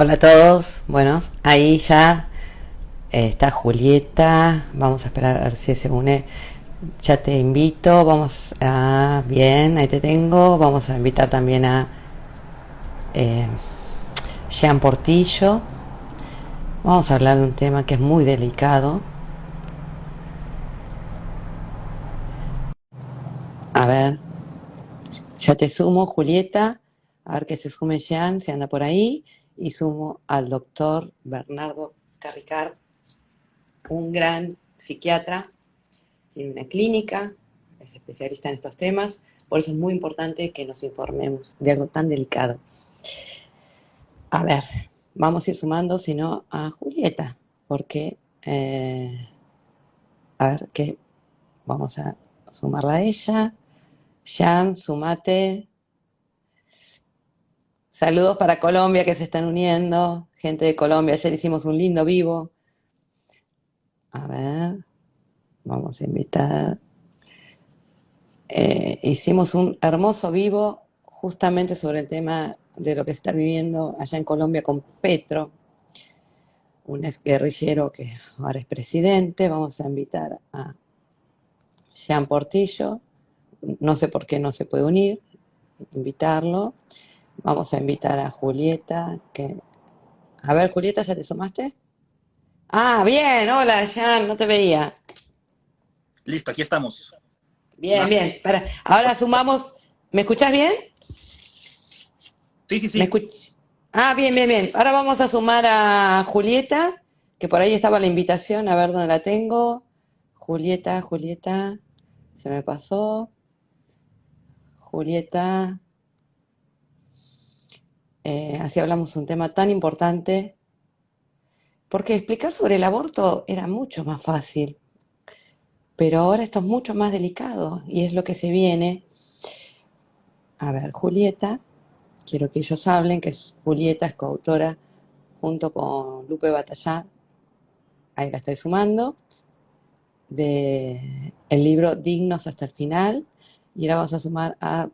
Hola a todos, buenos, ahí ya está Julieta, vamos a esperar a ver si se une, ya te invito, vamos a, bien, ahí te tengo, vamos a invitar también a eh, Jean Portillo, vamos a hablar de un tema que es muy delicado, a ver, ya te sumo Julieta, a ver que se sume Jean, si anda por ahí, y sumo al doctor Bernardo Carricard, un gran psiquiatra. Tiene una clínica, es especialista en estos temas, por eso es muy importante que nos informemos de algo tan delicado. A ver, vamos a ir sumando, si no, a Julieta, porque, a ver, que vamos a sumarla a ella. Jan, sumate. Saludos para Colombia que se están uniendo. Gente de Colombia, ayer hicimos un lindo vivo. A ver, vamos a invitar. Hicimos un hermoso vivo justamente sobre el tema de lo que se está viviendo allá en Colombia con Petro, un ex guerrillero que ahora es presidente. Vamos a invitar a Jean Portillo, no sé por qué no se puede unir, invitarlo. Vamos a invitar a Julieta, que... A ver, Julieta, ¿ya te sumaste? Ah, bien, hola, Jean, no te veía. Listo, aquí estamos. Bien, Va. bien. Ahora sumamos. ¿Me escuchás bien? Sí, sí, ¿Me sí. escuch- Ah, bien, bien, bien. Ahora vamos a sumar a Julieta, que por ahí estaba la invitación, a ver dónde la tengo. Julieta, Julieta, se me pasó. Julieta, así hablamos un tema tan importante, porque explicar sobre el aborto era mucho más fácil, pero ahora esto es mucho más delicado y es lo que se viene. A ver, Julieta, quiero que ellos hablen, Julieta es coautora junto con Lupe Batallá, ahí la estoy sumando, de el libro Dignos hasta el final, y ahora vamos a sumar a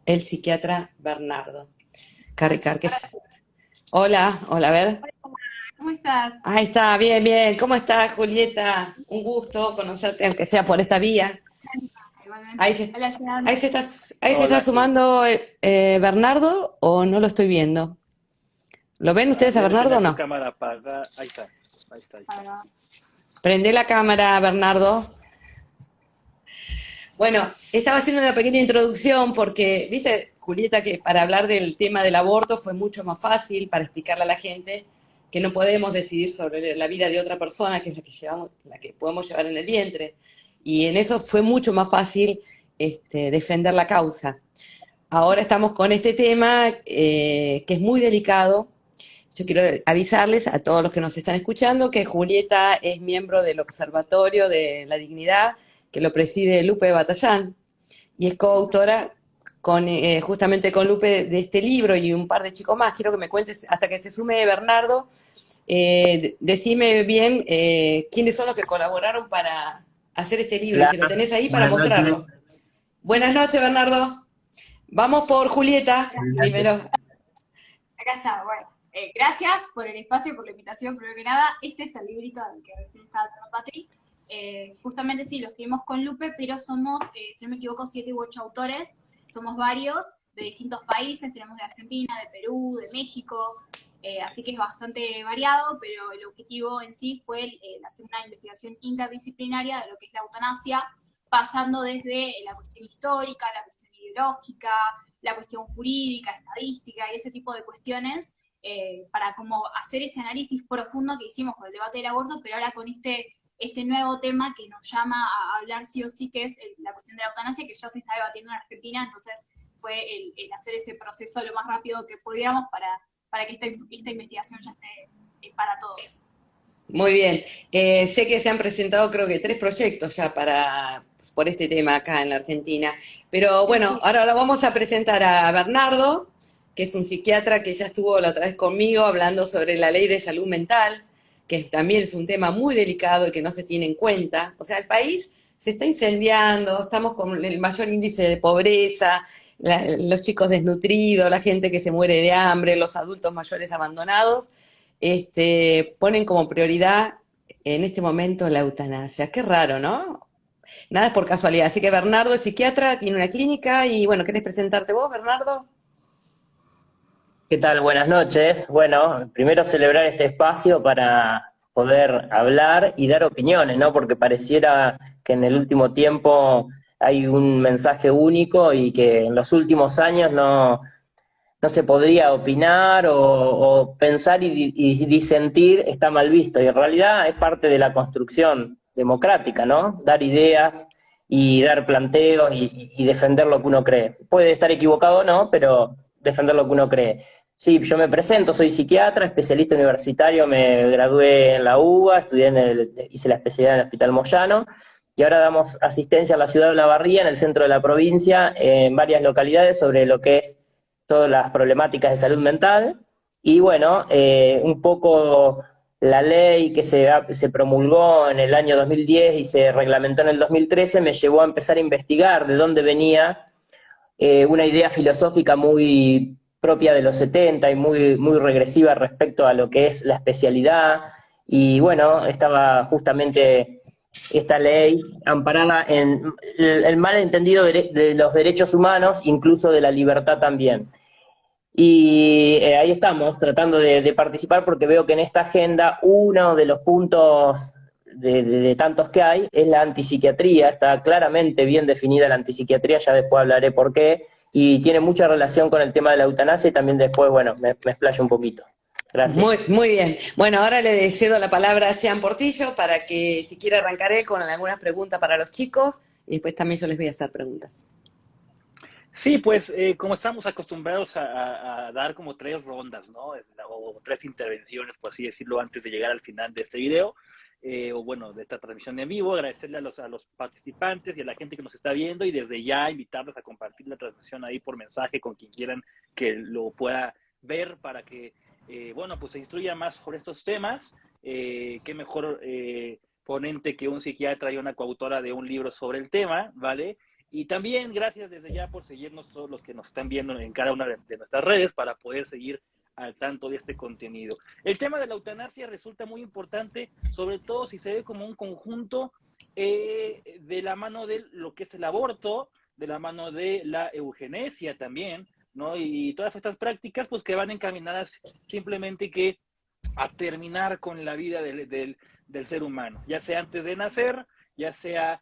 el psiquiatra Bernardo Carricar. Hola, hola, a ver. ¿Cómo estás? Ahí está, bien, bien. ¿Cómo estás, Julieta? Un gusto conocerte, aunque sea por esta vía. Igualmente. Ahí se, Hola, Jan. ahí se está Hola, sumando Bernardo, o no lo estoy viendo. ¿Lo ven a ustedes a ver, Bernardo tenía o su no? cámara apagada. Ahí está, ahí está, ahí está. Bueno, Prende la cámara, Bernardo. Bueno, estaba haciendo una pequeña introducción porque, viste, Julieta, que para hablar del tema del aborto fue mucho más fácil para explicarle a la gente que no podemos decidir sobre la vida de otra persona, que es la que llevamos, la que podemos llevar en el vientre. Y en eso fue mucho más fácil defender la causa. Ahora estamos con este tema que es muy delicado. Yo quiero avisarles a todos los que nos están escuchando que Julieta es miembro del Observatorio de la Dignidad, que lo preside Lupe Batallán, y es coautora justamente con Lupe de este libro y un par de chicos más. Quiero que me cuentes, hasta que se sume Bernardo, decime bien quiénes son los que colaboraron para hacer este libro, y si lo Claro, tenés ahí para buenas mostrarlo. noches. Buenas noches, Bernardo. Vamos por Julieta, Buenas noches. primero. acá está. Bueno, gracias por el espacio, por la invitación, primero que nada. Este es el librito del que recién estaba hablando Patri. Justamente sí, lo escribimos con Lupe, pero somos, si no me equivoco, 7 u 8 autores. Somos varios de distintos países. Tenemos de Argentina, de Perú, de México. Así que es bastante variado, pero el objetivo en sí fue hacer una investigación interdisciplinaria de lo que es la eutanasia, pasando desde la cuestión histórica, la cuestión ideológica, la cuestión jurídica, estadística y ese tipo de cuestiones, para como hacer ese análisis profundo que hicimos con el debate del aborto, pero ahora con este nuevo tema que nos llama a hablar sí o sí, que es la cuestión de la eutanasia, que ya se está debatiendo en Argentina. Entonces fue el hacer ese proceso lo más rápido que pudiéramos para que esta investigación ya esté para todos. Muy bien. Sé que se han presentado creo que 3 proyectos ya por este tema acá en la Argentina. Pero Sí, bueno, sí. ahora lo vamos a presentar a Bernardo, que es un psiquiatra que ya estuvo la otra vez conmigo hablando sobre la ley de salud mental, que también es un tema muy delicado y que no se tiene en cuenta. O sea, el país se está incendiando, estamos con el mayor índice de pobreza, los chicos desnutridos, la gente que se muere de hambre, los adultos mayores abandonados, ponen como prioridad en este momento la eutanasia. Qué raro, ¿no? Nada es por casualidad. Así que Bernardo es psiquiatra, tiene una clínica y bueno, ¿querés presentarte vos, Bernardo? ¿Qué tal? Buenas noches. Bueno, primero celebrar este espacio para poder hablar y dar opiniones, ¿no? Porque pareciera que en el último tiempo hay un mensaje único y que en los últimos años no se podría opinar o pensar y disentir está mal visto. Y en realidad es parte de la construcción democrática, ¿no? Dar ideas y dar planteos y defender lo que uno cree. Puede estar equivocado o no, pero defender lo que uno cree. Sí, yo me presento, soy psiquiatra, especialista universitario, me gradué en la UBA, hice la especialidad en el Hospital Moyano, y ahora damos asistencia a la ciudad de Olavarría, en el centro de la provincia, en varias localidades sobre lo que es todas las problemáticas de salud mental. Y bueno, un poco la ley que se promulgó en el año 2010 y se reglamentó en el 2013 me llevó a empezar a investigar de dónde venía una idea filosófica muy propia de los 70 y muy regresiva respecto a lo que es la especialidad. Y bueno, estaba justamente esta ley amparada en el mal entendido de los derechos humanos, incluso de la libertad también. Y ahí estamos, tratando de participar, porque veo que en esta agenda uno de los puntos de tantos que hay es la antipsiquiatría. Está claramente bien definida la antipsiquiatría, ya después hablaré por qué, y tiene mucha relación con el tema de la eutanasia y también después, bueno, me explayo un poquito. Muy, Gracias. muy bien. Bueno, ahora le cedo la palabra a Jean Portillo para que si quiere arrancar él con algunas preguntas para los chicos y después también yo les voy a hacer preguntas. Sí, pues como estamos acostumbrados a dar como tres rondas, ¿no? O tres intervenciones, por así decirlo, antes de llegar al final de este video, o bueno, de esta transmisión en vivo, agradecerle a los participantes y a la gente que nos está viendo y desde ya invitarlos a compartir la transmisión ahí por mensaje con quien quieran que lo pueda ver para que, bueno, pues se instruya más sobre estos temas. Qué mejor ponente que un psiquiatra y una coautora de un libro sobre el tema, ¿vale? Y también gracias desde ya por seguirnos todos los que nos están viendo en cada una de nuestras redes para poder seguir al tanto de este contenido. El tema de la eutanasia resulta muy importante, sobre todo si se ve como un conjunto de la mano de lo que es el aborto, de la mano de la eugenesia también, ¿no? Y todas estas prácticas pues que van encaminadas simplemente que a terminar con la vida del ser humano, ya sea antes de nacer, ya sea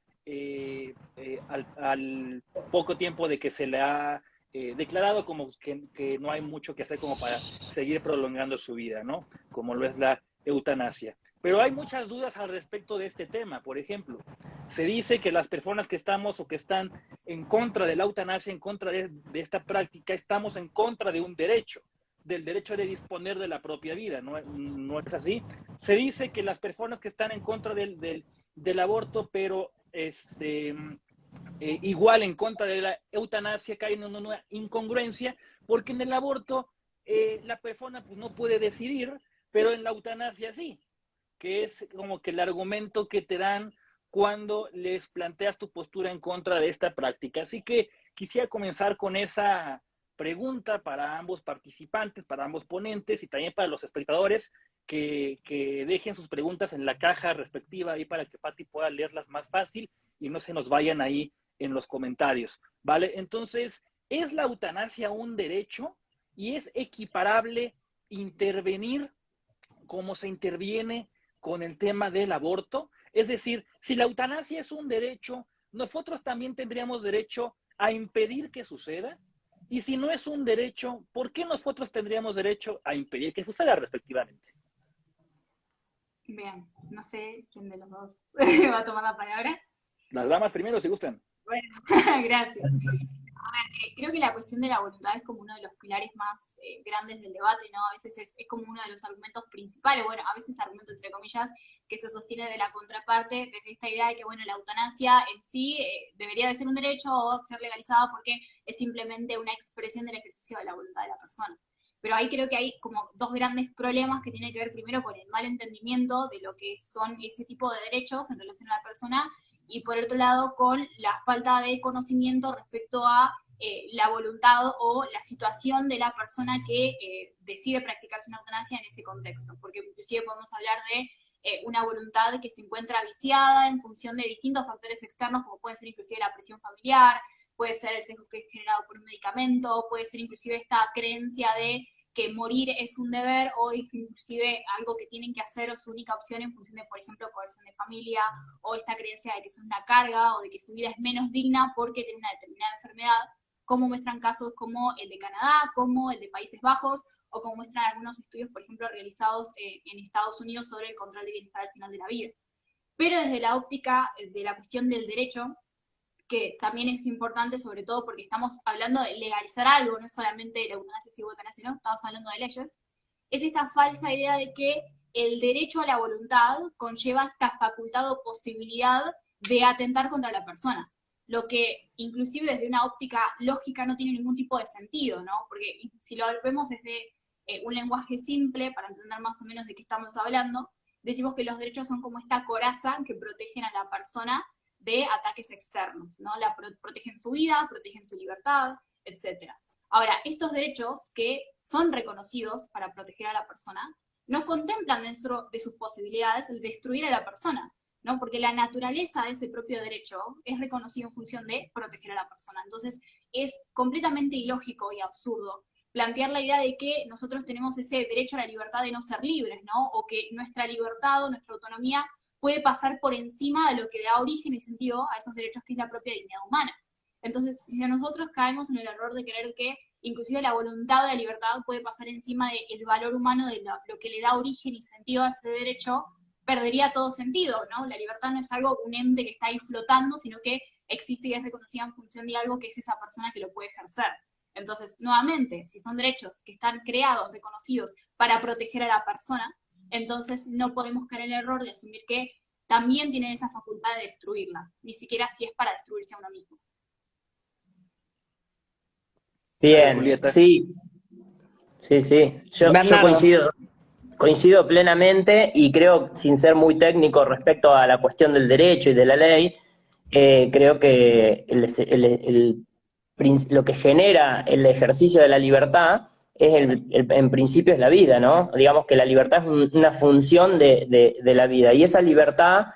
al poco tiempo de que se le ha declarado como que no hay mucho que hacer como para seguir prolongando su vida, ¿no? Como lo es la eutanasia. Pero hay muchas dudas al respecto de este tema. Por ejemplo, se dice que las personas que estamos o que están en contra de la eutanasia, en contra de esta práctica, estamos en contra de un derecho, del derecho de disponer de la propia vida. No es así. Se dice que las personas que están en contra del aborto, pero igual en contra de la eutanasia, caen en una incongruencia, porque en el aborto la persona pues, no puede decidir, pero en la eutanasia sí, que es como que el argumento que te dan cuando les planteas tu postura en contra de esta práctica. Así que quisiera comenzar con esa pregunta para ambos participantes, para ambos ponentes y también para los espectadores que dejen sus preguntas en la caja respectiva ahí para que Pati pueda leerlas más fácil y no se nos vayan ahí en los comentarios, ¿vale? Entonces, ¿es la eutanasia un derecho y es equiparable intervenir como se interviene con el tema del aborto? Es decir, si la eutanasia es un derecho, nosotros también tendríamos derecho a impedir que suceda. Y si no es un derecho, ¿por qué nosotros tendríamos derecho a impedir que suceda respectivamente? Bien, no sé quién de los dos va a tomar la palabra. Las damas primero, si gustan. Bueno, gracias. Creo que la cuestión de la voluntad es como uno de los pilares más grandes del debate, ¿no? A veces es como uno de los argumentos principales, bueno, a veces argumento entre comillas, que se sostiene de la contraparte, desde esta idea de que, bueno, la eutanasia en sí debería de ser un derecho o ser legalizada porque es simplemente una expresión del ejercicio de la voluntad de la persona. Pero ahí creo que hay como dos grandes problemas que tienen que ver primero con el mal entendimiento de lo que son ese tipo de derechos en relación a la persona y por otro lado con la falta de conocimiento respecto a la voluntad o la situación de la persona que decide practicarse una eutanasia en ese contexto, porque inclusive podemos hablar de una voluntad que se encuentra viciada en función de distintos factores externos, como puede ser inclusive la presión familiar, puede ser el sesgo que es generado por un medicamento, puede ser inclusive esta creencia de que morir es un deber o inclusive algo que tienen que hacer o su única opción en función de, por ejemplo, coerción de familia, o esta creencia de que son una carga o de que su vida es menos digna porque tiene una determinada enfermedad, como muestran casos como el de Canadá, como el de Países Bajos, o como muestran algunos estudios, por ejemplo, realizados en Estados Unidos sobre el control de bienestar al final de la vida. Pero desde la óptica de la cuestión del derecho, que también es importante, sobre todo porque estamos hablando de legalizar algo, no es solamente la eutanasia sí o eutanasia no, estamos hablando de leyes, es esta falsa idea de que el derecho a la voluntad conlleva esta facultad o posibilidad de atentar contra la persona, lo que inclusive desde una óptica lógica no tiene ningún tipo de sentido, ¿no? Porque si lo vemos desde un lenguaje simple, para entender más o menos de qué estamos hablando, decimos que los derechos son como esta coraza que protegen a la persona de ataques externos, ¿no? Protegen su vida, protegen su libertad, etc. Ahora, estos derechos que son reconocidos para proteger a la persona, no contemplan dentro de sus posibilidades el destruir a la persona, ¿no? Porque la naturaleza de ese propio derecho es reconocido en función de proteger a la persona. Entonces, es completamente ilógico y absurdo plantear la idea de que nosotros tenemos ese derecho a la libertad de no ser libres, ¿no? O que nuestra libertad o nuestra autonomía puede pasar por encima de lo que da origen y sentido a esos derechos que es la propia dignidad humana. Entonces, si nosotros caemos en el error de creer que inclusive la voluntad o la libertad puede pasar encima del valor humano, de lo que le da origen y sentido a ese derecho, perdería todo sentido, ¿no? La libertad no es algo, un ente que está ahí flotando, sino que existe y es reconocida en función de algo que es esa persona que lo puede ejercer. Entonces, nuevamente, si son derechos que están creados, reconocidos para proteger a la persona, entonces no podemos caer en el error de asumir que también tienen esa facultad de destruirla, ni siquiera si es para destruirse a uno mismo. Bien, Julieta. sí, sí. Yo Bernardo. coincido plenamente y creo, sin ser muy técnico respecto a la cuestión del derecho y de la ley, creo que lo que genera el ejercicio de la libertad es en principio es la vida, ¿no? Digamos que la libertad es una función de la vida, y esa libertad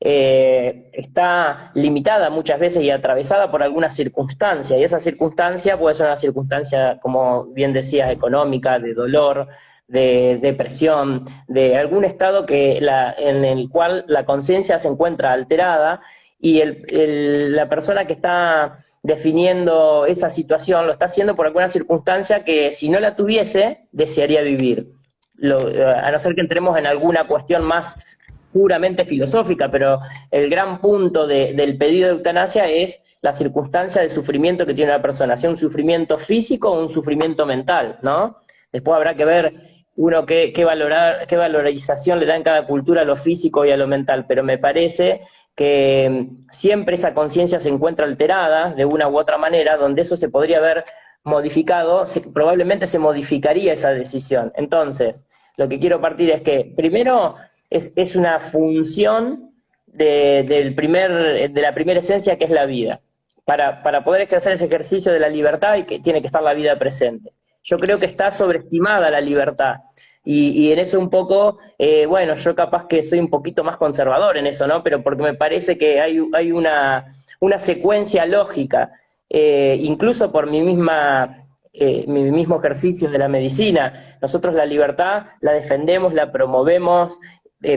está limitada muchas veces y atravesada por alguna circunstancia, y esa circunstancia puede ser una circunstancia, como bien decías, económica, de dolor, de depresión, de algún estado en el cual la conciencia se encuentra alterada, y la persona que está definiendo esa situación lo está haciendo por alguna circunstancia que, si no la tuviese, desearía vivir. A no ser que entremos en alguna cuestión más puramente filosófica, pero el gran punto del pedido de eutanasia es la circunstancia de sufrimiento que tiene la persona, sea un sufrimiento físico o un sufrimiento mental, ¿no? Después habrá que ver uno qué valorización le da en cada cultura a lo físico y a lo mental, pero me parece que siempre esa conciencia se encuentra alterada de una u otra manera, donde eso se podría haber modificado, probablemente se modificaría esa decisión. Entonces, lo que quiero partir es que, primero, es una función de la primera esencia, que es la vida. Para poder ejercer ese ejercicio de la libertad, tiene que estar la vida presente. Yo creo que está sobreestimada la libertad. Y en eso un poco, bueno, yo capaz que soy un poquito más conservador en eso, ¿no? Pero porque me parece que hay una secuencia lógica, incluso por mi mismo ejercicio de la medicina. Nosotros la libertad la defendemos, la promovemos,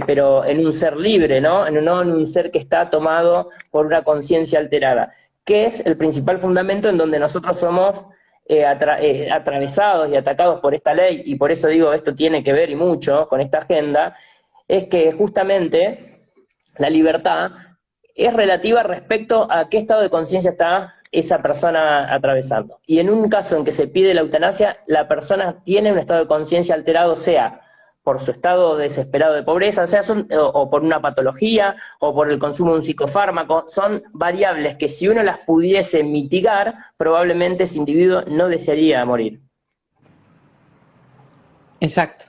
pero en un ser libre, ¿no? No en un ser que está tomado por una conciencia alterada, que es el principal fundamento en donde nosotros somos atravesados y atacados por esta ley, y por eso digo, esto tiene que ver y mucho con esta agenda, es que justamente la libertad es relativa respecto a qué estado de conciencia está esa persona atravesando. Y en un caso en que se pide la eutanasia, la persona tiene un estado de conciencia alterado, sea por su estado desesperado de pobreza, o por una patología, o por el consumo de un psicofármaco. Son variables que, si uno las pudiese mitigar, probablemente ese individuo no desearía morir. Exacto.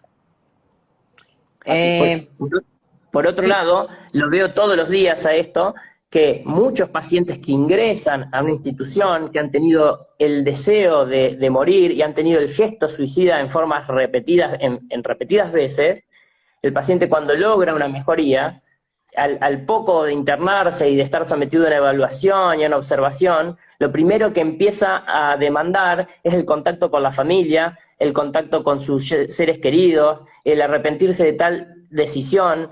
Por otro lado, lo veo todos los días a esto, que muchos pacientes que ingresan a una institución, que han tenido el deseo de morir y han tenido el gesto suicida en formas repetidas, en repetidas veces, el paciente cuando logra una mejoría, al poco de internarse y de estar sometido a una evaluación y a una observación, lo primero que empieza a demandar es el contacto con la familia, el contacto con sus seres queridos, el arrepentirse de tal decisión.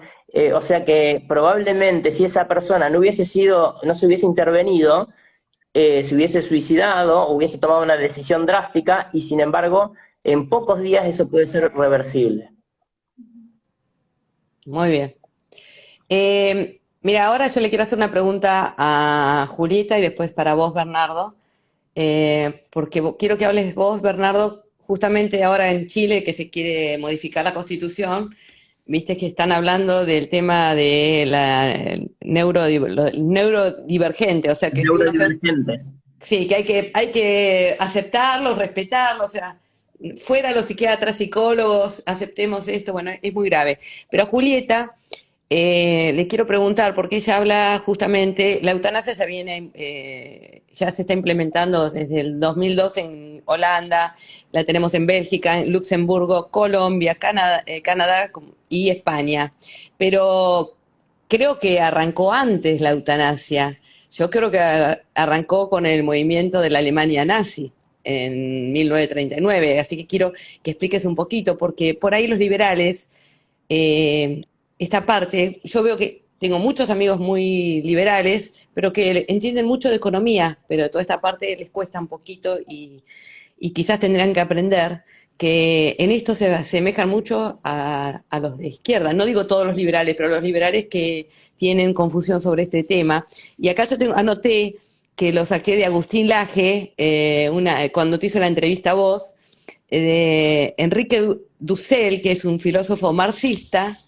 O sea que probablemente si esa persona no se hubiese intervenido, se hubiese suicidado, hubiese tomado una decisión drástica y sin embargo, en pocos días eso puede ser reversible. Muy bien. Mira, ahora yo le quiero hacer una pregunta a Julieta y después para vos, Bernardo, porque quiero que hables vos, Bernardo, justamente ahora en Chile que se quiere modificar la Constitución, viste que están hablando del tema de la neurodivergente, o sea que si uno Neurodivergentes. sí, que hay que aceptarlos, respetarlos, o sea, fuera los psiquiatras, psicólogos, aceptemos esto, bueno, es muy grave. Pero a Julieta le quiero preguntar, porque ella habla justamente, la eutanasia ya se está implementando desde el 2002 en Holanda, la tenemos en Bélgica, en Luxemburgo, Colombia, Canadá y España. Pero creo que arrancó antes la eutanasia. Yo creo que arrancó con el movimiento de la Alemania nazi en 1939, así que quiero que expliques un poquito, porque por ahí los liberales, eh, esta parte, yo veo que tengo muchos amigos muy liberales, pero que entienden mucho de economía, pero toda esta parte les cuesta un poquito y quizás tendrán que aprender que en esto se asemejan mucho a los de izquierda. No digo todos los liberales, pero los liberales que tienen confusión sobre este tema. Y acá yo anoté que lo saqué de Agustín Laje, cuando te hizo la entrevista a vos, de Enrique Dussel, que es un filósofo marxista,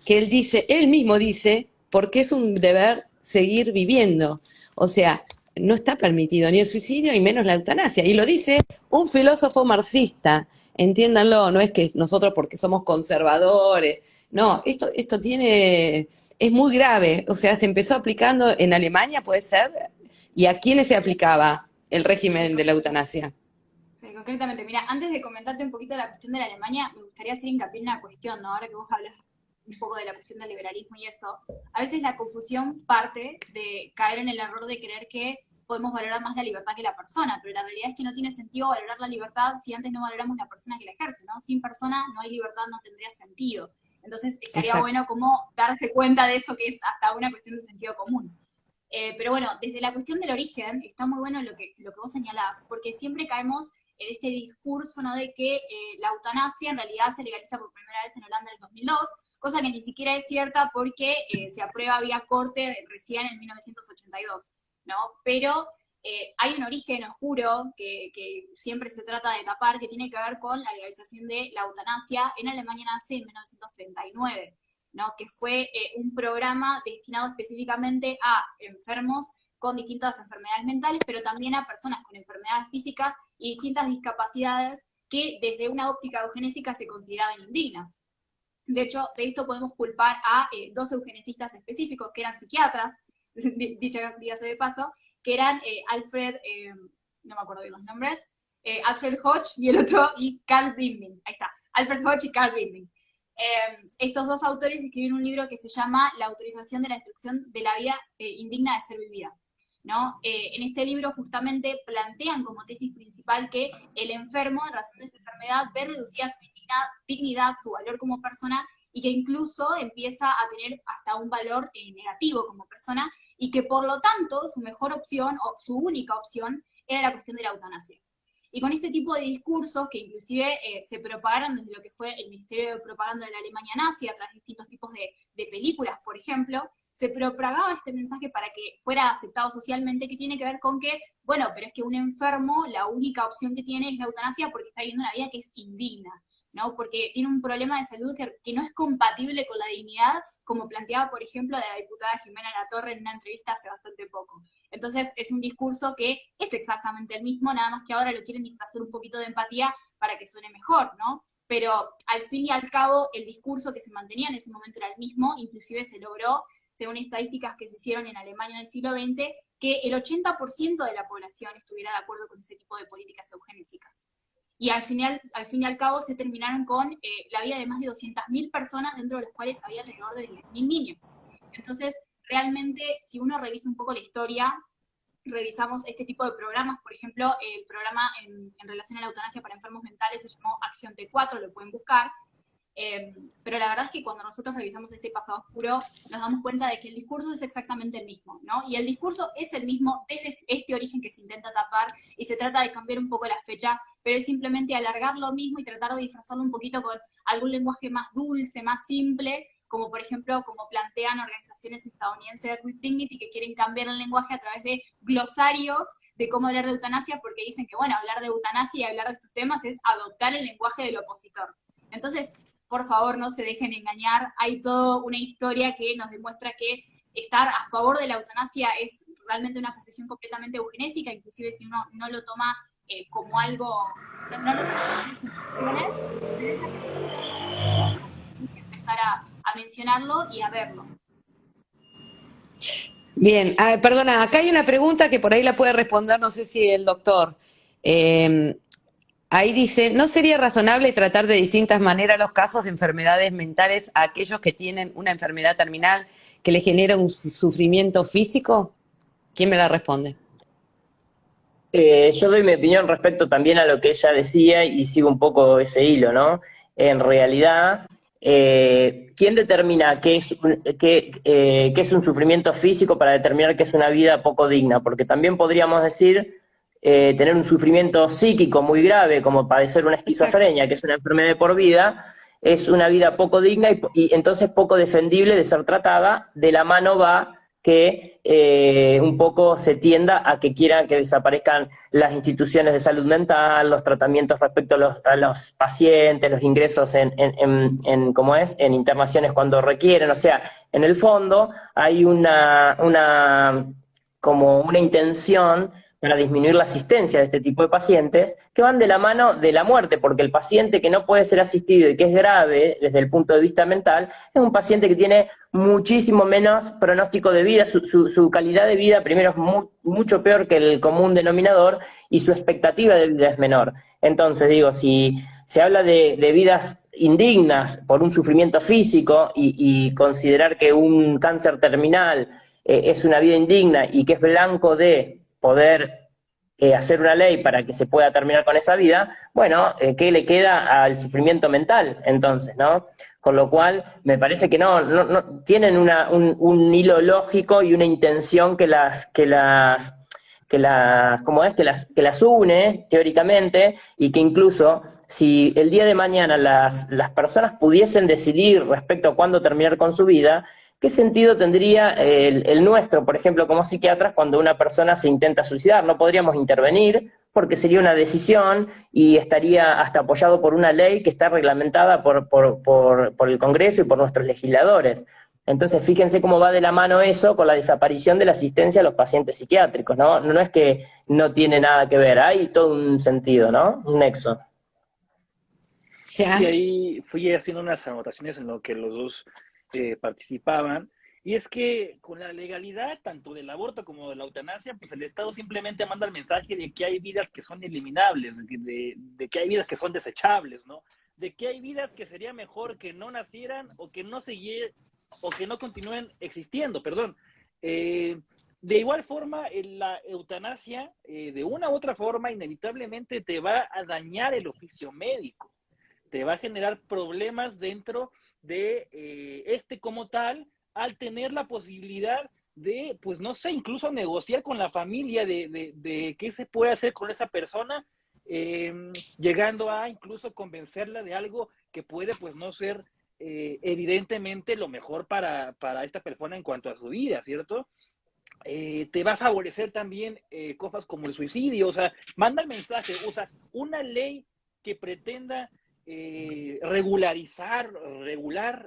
que él mismo dice, porque es un deber seguir viviendo. O sea, no está permitido ni el suicidio y menos la eutanasia. Y lo dice un filósofo marxista. Entiéndanlo, no es que nosotros porque somos conservadores. No, esto es muy grave. O sea, se empezó aplicando en Alemania, puede ser. ¿Y a quiénes se aplicaba el régimen de la eutanasia? Sí, concretamente, mira, antes de comentarte un poquito la cuestión de la Alemania, me gustaría hacer hincapié en una cuestión, ¿no? Ahora que vos hablas un poco de la cuestión del liberalismo y eso, a veces la confusión parte de caer en el error de creer que podemos valorar más la libertad que la persona, pero la realidad es que no tiene sentido valorar la libertad si antes no valoramos la persona que la ejerce, ¿no? Sin persona no hay libertad, no tendría sentido. Entonces estaría Exacto. bueno como darse cuenta de eso, que es hasta una cuestión de sentido común. Pero bueno, desde la cuestión del origen, está muy bueno lo que vos señalás, porque siempre caemos en este discurso, ¿no?, de que la eutanasia en realidad se legaliza por primera vez en Holanda en el 2002, cosa que ni siquiera es cierta porque se aprueba vía corte recién en 1982, ¿no? Pero hay un origen oscuro que siempre se trata de tapar, que tiene que ver con la legalización de la eutanasia en Alemania nazi en 1939. ¿No? Que fue un programa destinado específicamente a enfermos con distintas enfermedades mentales, pero también a personas con enfermedades físicas y distintas discapacidades que desde una óptica eugenésica se consideraban indignas. De hecho, de esto podemos culpar a dos eugenesistas específicos, que eran psiquiatras, dígase de paso, que eran Alfred, no me acuerdo de los nombres, Alfred Hodge y el otro, y Carl Binding. Ahí está, Alfred Hodge y Carl Binding. Estos dos autores escribieron un libro que se llama La autorización de la destrucción de la vida indigna de ser vivida, ¿no? En este libro justamente plantean como tesis principal que el enfermo, en razón de esa enfermedad, ve reducida su dignidad, su valor como persona, y que incluso empieza a tener hasta un valor negativo como persona, y que por lo tanto su mejor opción, o su única opción, era la cuestión de la eutanasia. Y con este tipo de discursos, que inclusive se propagaron desde lo que fue el Ministerio de Propaganda de la Alemania nazi, a través de distintos tipos de películas, por ejemplo, se propagaba este mensaje para que fuera aceptado socialmente, que tiene que ver con que, bueno, pero es que un enfermo, la única opción que tiene es la eutanasia porque está viviendo una vida que es indigna, ¿no? Porque tiene un problema de salud que no es compatible con la dignidad, como planteaba, por ejemplo, la diputada Jimena Latorre en una entrevista hace bastante poco. Entonces es un discurso que es exactamente el mismo, nada más que ahora lo quieren disfrazar un poquito de empatía para que suene mejor, ¿no? Pero al fin y al cabo el discurso que se mantenía en ese momento era el mismo, inclusive se logró según estadísticas que se hicieron en Alemania en el siglo XX, que el 80% de la población estuviera de acuerdo con ese tipo de políticas eugenésicas. Y al fin y al cabo se terminaron con la vida de más de 200.000 personas, dentro de las cuales había alrededor de 10.000 niños. Entonces, realmente, si uno revisa un poco la historia, revisamos este tipo de programas, por ejemplo, el programa en relación a la eutanasia para enfermos mentales se llamó Acción T4, lo pueden buscar, pero la verdad es que cuando nosotros revisamos este pasado oscuro, nos damos cuenta de que el discurso es exactamente el mismo, ¿no? Y el discurso es el mismo desde este origen que se intenta tapar, y se trata de cambiar un poco la fecha, pero es simplemente alargar lo mismo y tratar de disfrazarlo un poquito con algún lenguaje más dulce, más simple, como por ejemplo, como plantean organizaciones estadounidenses with Dignity, que quieren cambiar el lenguaje a través de glosarios de cómo hablar de eutanasia, porque dicen que, bueno, hablar de eutanasia y hablar de estos temas es adoptar el lenguaje del opositor. Entonces, por favor, no se dejen engañar, hay toda una historia que nos demuestra que estar a favor de la eutanasia es realmente una posición completamente eugenésica, inclusive si uno no lo toma como algo, no lo toma como empezar a mencionarlo y a verlo. Bien, perdona, acá hay una pregunta que por ahí la puede responder, no sé si el doctor. Ahí dice, ¿no sería razonable tratar de distintas maneras los casos de enfermedades mentales a aquellos que tienen una enfermedad terminal que les genera un sufrimiento físico? ¿Quién me la responde? Yo doy mi opinión respecto también a lo que ella decía y sigo un poco ese hilo, ¿no? En realidad, ¿quién determina qué es un sufrimiento físico para determinar que es una vida poco digna? Porque también podríamos decir tener un sufrimiento psíquico muy grave, como padecer una esquizofrenia, Exacto. que es una enfermedad de por vida, es una vida poco digna y entonces poco defendible de ser tratada. De la mano va que un poco se tienda a que quieran que desaparezcan las instituciones de salud mental, los tratamientos respecto a los pacientes, los ingresos ¿cómo es? En internaciones cuando requieren. O sea, en el fondo hay como una intención para disminuir la asistencia de este tipo de pacientes, que van de la mano de la muerte, porque el paciente que no puede ser asistido y que es grave desde el punto de vista mental, es un paciente que tiene muchísimo menos pronóstico de vida, su calidad de vida primero es mucho peor que el común denominador y su expectativa de vida es menor. Entonces, digo, si se habla de vidas indignas por un sufrimiento físico y considerar que un cáncer terminal es una vida indigna y que es blanco de poder hacer una ley para que se pueda terminar con esa vida, bueno, ¿qué le queda al sufrimiento mental entonces, no? Con lo cual, me parece que no tienen un hilo lógico y una intención ¿cómo es? Que las une teóricamente y que incluso si el día de mañana las personas pudiesen decidir respecto a cuándo terminar con su vida, ¿qué sentido tendría el nuestro, por ejemplo, como psiquiatras, cuando una persona se intenta suicidar? No podríamos intervenir porque sería una decisión y estaría hasta apoyado por una ley que está reglamentada por el Congreso y por nuestros legisladores. Entonces, fíjense cómo va de la mano eso con la desaparición de la asistencia a los pacientes psiquiátricos, ¿no? No es que no tiene nada que ver, hay todo un sentido, ¿no? Un nexo. Sí, ¿Ya? ahí fui haciendo unas anotaciones en lo que los dos participaban. Y es que con la legalidad, tanto del aborto como de la eutanasia, pues el Estado simplemente manda el mensaje de que hay vidas que son eliminables, de que hay vidas que son desechables, ¿no? De que hay vidas que sería mejor que no nacieran o que no continúen existiendo, perdón. De igual forma, la eutanasia, de una u otra forma, inevitablemente te va a dañar el oficio médico, te va a generar problemas dentro de como tal, al tener la posibilidad de, pues no sé, incluso negociar con la familia de qué se puede hacer con esa persona, llegando a incluso convencerla de algo que puede pues no ser evidentemente lo mejor para esta persona en cuanto a su vida, ¿cierto? Te va a favorecer también cosas como el suicidio, o sea, manda el mensaje, o sea, una ley que pretenda regular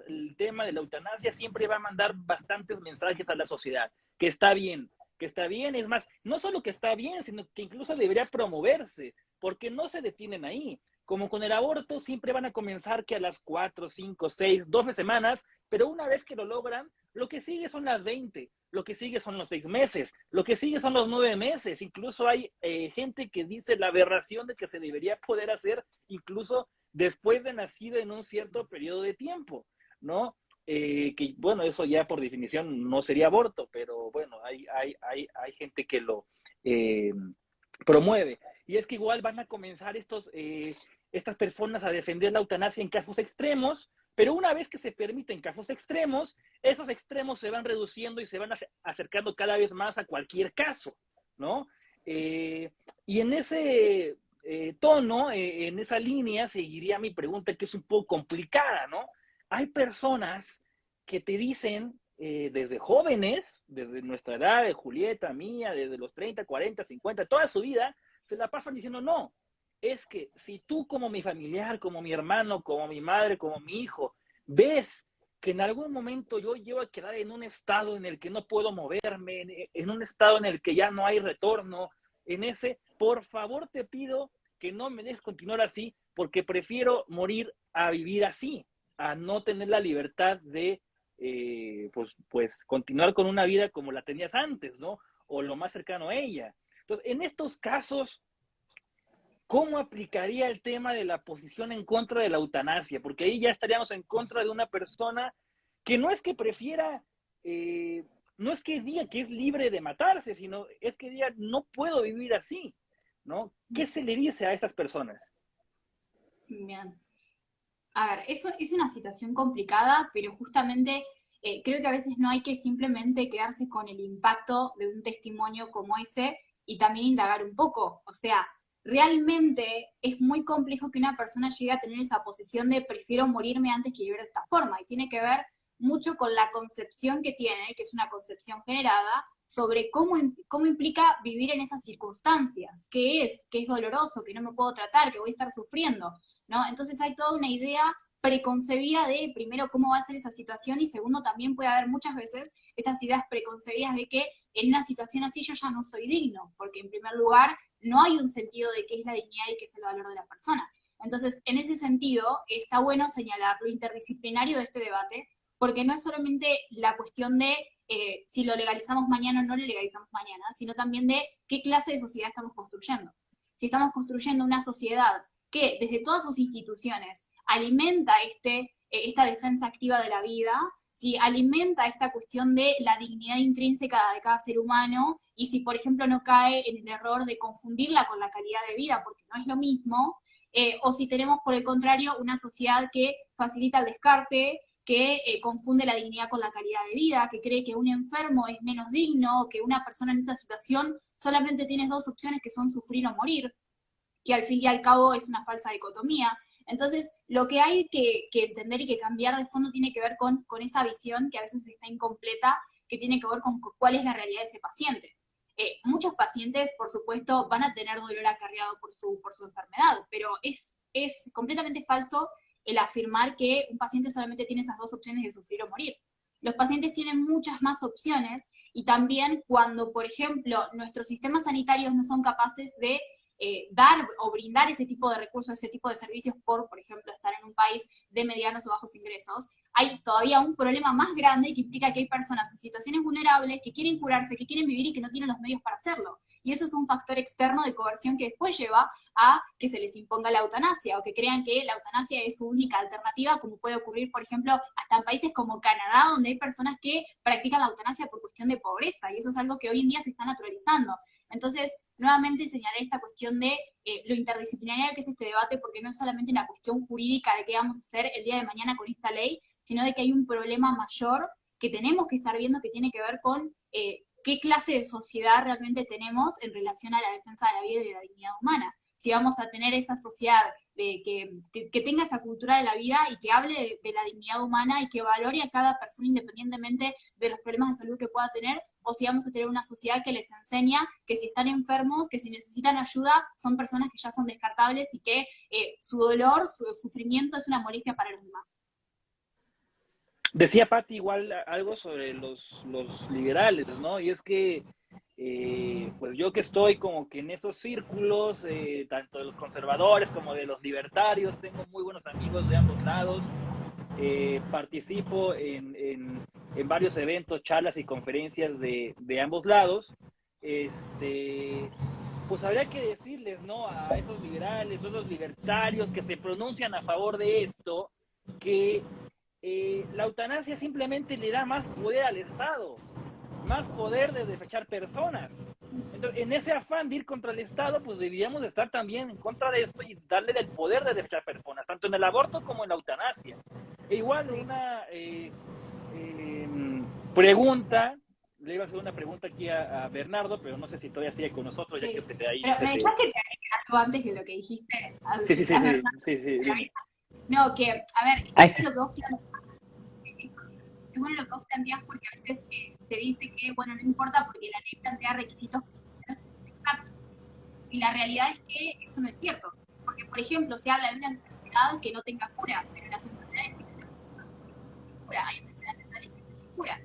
el tema de la eutanasia siempre va a mandar bastantes mensajes a la sociedad, que está bien, que está bien, es más, no solo que está bien, sino que incluso debería promoverse, porque no se detienen ahí. Como con el aborto, siempre van a comenzar que a las 4, 5, 6, 12 semanas, pero una vez que lo logran, lo que sigue son las 20, lo que sigue son los 6 meses, lo que sigue son los 9 meses. Incluso hay gente que dice la aberración de que se debería poder hacer incluso después de nacido en un cierto periodo de tiempo, ¿no? Que bueno, eso ya por definición no sería aborto, pero bueno, hay gente que lo promueve. Y es que igual van a comenzar estas personas a defender la eutanasia en casos extremos, pero una vez que se permiten casos extremos, esos extremos se van reduciendo y se van acercando cada vez más a cualquier caso, ¿no? Y en ese tono, en esa línea, seguiría mi pregunta, que es un poco complicada, ¿no? Hay personas que te dicen, desde jóvenes, desde nuestra edad, de Julieta, mía, desde los 30, 40, 50, toda su vida, se la pasan diciendo, no, es que si tú como mi familiar, como mi hermano, como mi madre, como mi hijo, ves que en algún momento yo llego a quedar en un estado en el que no puedo moverme, en un estado en el que ya no hay retorno, en ese, por favor te pido que no me dejes continuar así, porque prefiero morir a vivir así, a no tener la libertad de pues continuar con una vida como la tenías antes, ¿no? O lo más cercano a ella. Entonces, en estos casos, ¿cómo aplicaría el tema de la posición en contra de la eutanasia? Porque ahí ya estaríamos en contra de una persona que no es que prefiera, no es que diga que es libre de matarse, sino es que diga, no puedo vivir así, ¿no? ¿Qué se le dice a estas personas? Bien. A ver, eso es una situación complicada, pero justamente creo que a veces no hay que simplemente quedarse con el impacto de un testimonio como ese y también indagar un poco. O sea, realmente es muy complejo que una persona llegue a tener esa posición de prefiero morirme antes que vivir de esta forma. Y tiene que ver mucho con la concepción que tiene, que es una concepción generada, sobre cómo implica vivir en esas circunstancias, qué es, que es doloroso, que no me puedo tratar, que voy a estar sufriendo, ¿no? Entonces hay toda una idea preconcebida de, primero, cómo va a ser esa situación y segundo, también puede haber muchas veces estas ideas preconcebidas de que en una situación así yo ya no soy digno, porque en primer lugar no hay un sentido de qué es la dignidad y qué es el valor de la persona. Entonces, en ese sentido, está bueno señalar lo interdisciplinario de este debate, porque no es solamente la cuestión de si lo legalizamos mañana o no lo legalizamos mañana, sino también de qué clase de sociedad estamos construyendo. Si estamos construyendo una sociedad que desde todas sus instituciones alimenta esta defensa activa de la vida, si alimenta esta cuestión de la dignidad intrínseca de cada ser humano, y si, por ejemplo, no cae en el error de confundirla con la calidad de vida, porque no es lo mismo, o si tenemos, por el contrario, una sociedad que facilita el descarte, que confunde la dignidad con la calidad de vida, que cree que un enfermo es menos digno, que una persona en esa situación solamente tiene dos opciones que son sufrir o morir, que al fin y al cabo es una falsa dicotomía. Entonces, lo que hay que entender y que cambiar de fondo tiene que ver con esa visión que a veces está incompleta, que tiene que ver con cuál es la realidad de ese paciente. Muchos pacientes, por supuesto, van a tener dolor acarreado por su enfermedad, pero es completamente falso el afirmar que un paciente solamente tiene esas dos opciones de sufrir o morir. Los pacientes tienen muchas más opciones y también cuando, por ejemplo, nuestros sistemas sanitarios no son capaces de dar o brindar ese tipo de recursos, ese tipo de servicios por ejemplo, estar en un país de medianos o bajos ingresos, hay todavía un problema más grande que implica que hay personas en situaciones vulnerables que quieren curarse, que quieren vivir y que no tienen los medios para hacerlo. Y eso es un factor externo de coerción que después lleva a que se les imponga la eutanasia o que crean que la eutanasia es su única alternativa, como puede ocurrir, por ejemplo, hasta en países como Canadá, donde hay personas que practican la eutanasia por cuestión de pobreza, y eso es algo que hoy en día se está naturalizando. Entonces, nuevamente señalar esta cuestión de lo interdisciplinario que es este debate, porque no es solamente una cuestión jurídica de qué vamos a hacer el día de mañana con esta ley, sino de que hay un problema mayor que tenemos que estar viendo que tiene que ver con qué clase de sociedad realmente tenemos en relación a la defensa de la vida y de la dignidad humana. Si vamos a tener esa sociedad que tenga esa cultura de la vida y que hable de la dignidad humana y que valore a cada persona independientemente de los problemas de salud que pueda tener, o si vamos a tener una sociedad que les enseña que si están enfermos, que si necesitan ayuda, son personas que ya son descartables y que su dolor, su sufrimiento es una molestia para los demás. Decía Patti igual algo sobre los liberales, ¿no? Y es que pues yo que estoy como que en esos círculos, tanto de los conservadores como de los libertarios, tengo muy buenos amigos de ambos lados, participo en varios eventos, charlas y conferencias de ambos lados. Pues habría que decirles, ¿no?, a esos liberales, a esos libertarios que se pronuncian a favor de esto, que la eutanasia simplemente le da más poder al Estado, más poder de desechar personas. Entonces, en ese afán de ir contra el Estado, pues deberíamos estar también en contra de esto y darle el poder de desechar personas, tanto en el aborto como en la eutanasia. E igual una pregunta, le iba a hacer una pregunta aquí a Bernardo, pero no sé si todavía sigue con nosotros, ya Sí. que se te ahí. Pero me dejaste que agregar algo antes de lo que dijiste. Sí. No, que, a ver, Ahí es está. lo que vos es bueno lo que vos planteás, porque a veces se dice que, bueno, no importa porque la ley plantea requisitos exactos. Y la realidad es que eso no es cierto. Porque, por ejemplo, se habla de una enfermedad que no tenga cura, pero las enfermedades que tienen cura, hay enfermedades mentales que no tienen cura.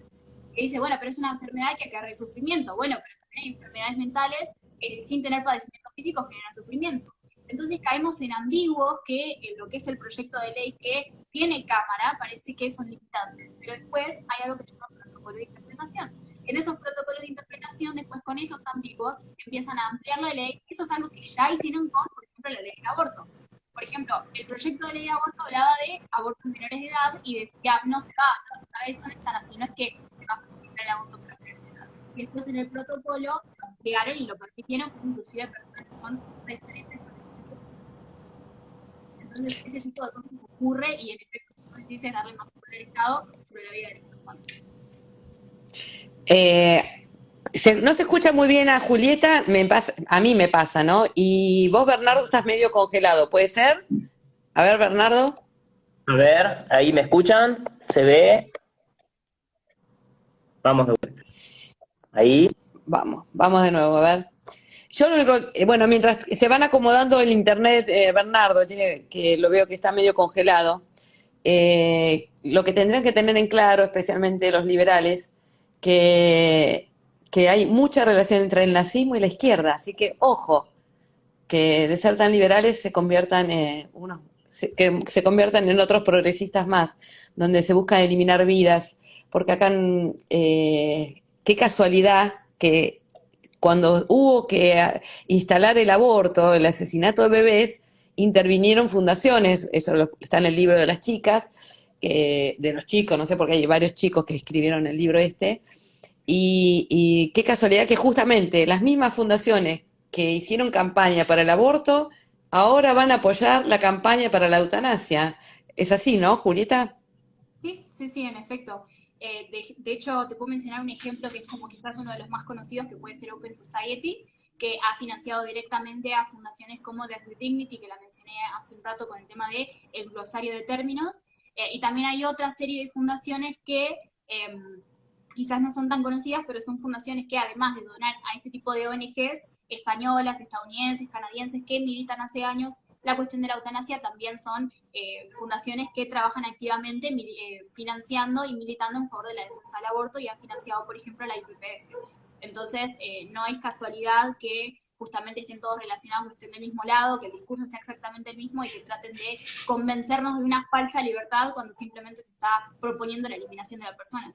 Que dice, bueno, pero es una enfermedad que acarrea sufrimiento. Bueno, pero también hay enfermedades mentales que sin tener padecimientos físicos generan sufrimiento. Entonces caemos en ambiguos que lo que es el proyecto de ley que tiene Cámara parece que son limitantes, pero después hay algo que se llama protocolo de interpretación. En esos protocolos de interpretación, después con esos ambiguos, empiezan a ampliar la ley. Eso es algo que ya hicieron con, por ejemplo, la ley del aborto. Por ejemplo, el proyecto de ley de aborto hablaba de abortos menores de edad y decía, no se va, esto no es tan así, no es que se va a facilitar el aborto para menores de edad. Y después en el protocolo lo ampliaron y lo permitieron, inclusive personas que son diferentes. Entonces, ese tipo de cosas ocurre y en efecto, como decís, es darle más poder al Estado sobre la vida de las personas. No se escucha muy bien a Julieta, a mí me pasa, ¿no? Y vos, Bernardo, estás medio congelado, ¿puede ser? A ver, Bernardo. A ver, ahí me escuchan, se ve. Vamos de vuelta. Ahí. Vamos de nuevo, a ver. Yo lo único, bueno, mientras se van acomodando el internet, Bernardo, que lo veo que está medio congelado, lo que tendrían que tener en claro, especialmente los liberales, que hay mucha relación entre el nazismo y la izquierda, así que ojo, que de ser tan liberales se conviertan que se conviertan en otros progresistas más, donde se buscan eliminar vidas, porque acá qué casualidad que cuando hubo que instalar el aborto, el asesinato de bebés, intervinieron fundaciones, eso está en el libro de las chicas, de los chicos, no sé por qué hay varios chicos que escribieron el libro y qué casualidad que justamente las mismas fundaciones que hicieron campaña para el aborto, ahora van a apoyar la campaña para la eutanasia. Es así, ¿no, Julieta? Sí, en efecto. De hecho, te puedo mencionar un ejemplo que es como quizás uno de los más conocidos, que puede ser Open Society, que ha financiado directamente a fundaciones como Death with Dignity, que la mencioné hace un rato con el tema de el glosario de términos, y también hay otra serie de fundaciones que quizás no son tan conocidas, pero son fundaciones que además de donar a este tipo de ONGs españolas, estadounidenses, canadienses, que militan hace años la cuestión de la eutanasia, también son fundaciones que trabajan activamente financiando y militando en favor de la defensa del aborto y han financiado, por ejemplo, la IPPF. Entonces, no es casualidad que justamente estén todos relacionados, que estén del mismo lado, que el discurso sea exactamente el mismo y que traten de convencernos de una falsa libertad cuando simplemente se está proponiendo la eliminación de la persona.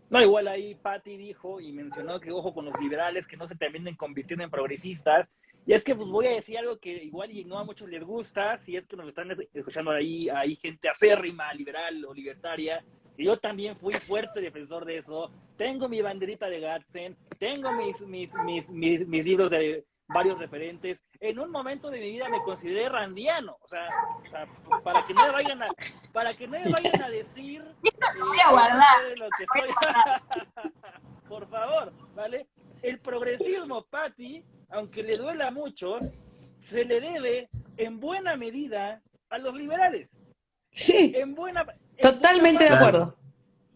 No, igual ahí Patti dijo y mencionó que ojo con los liberales, que no se terminen convirtiendo en progresistas. Y es que pues voy a decir algo que igual y no a muchos les gusta, si es que nos están escuchando ahí, hay gente acérrima, liberal o libertaria. Y yo también fui fuerte defensor de eso. Tengo mi banderita de Gadsden, tengo mis libros de varios referentes. En un momento de mi vida me consideré randiano. O sea para que no me vayan a decir voy a guardar. lo que soy. Por favor, ¿vale? El progresismo, Patti, aunque le duela a muchos, se le debe en buena medida a los liberales. Sí, totalmente de acuerdo.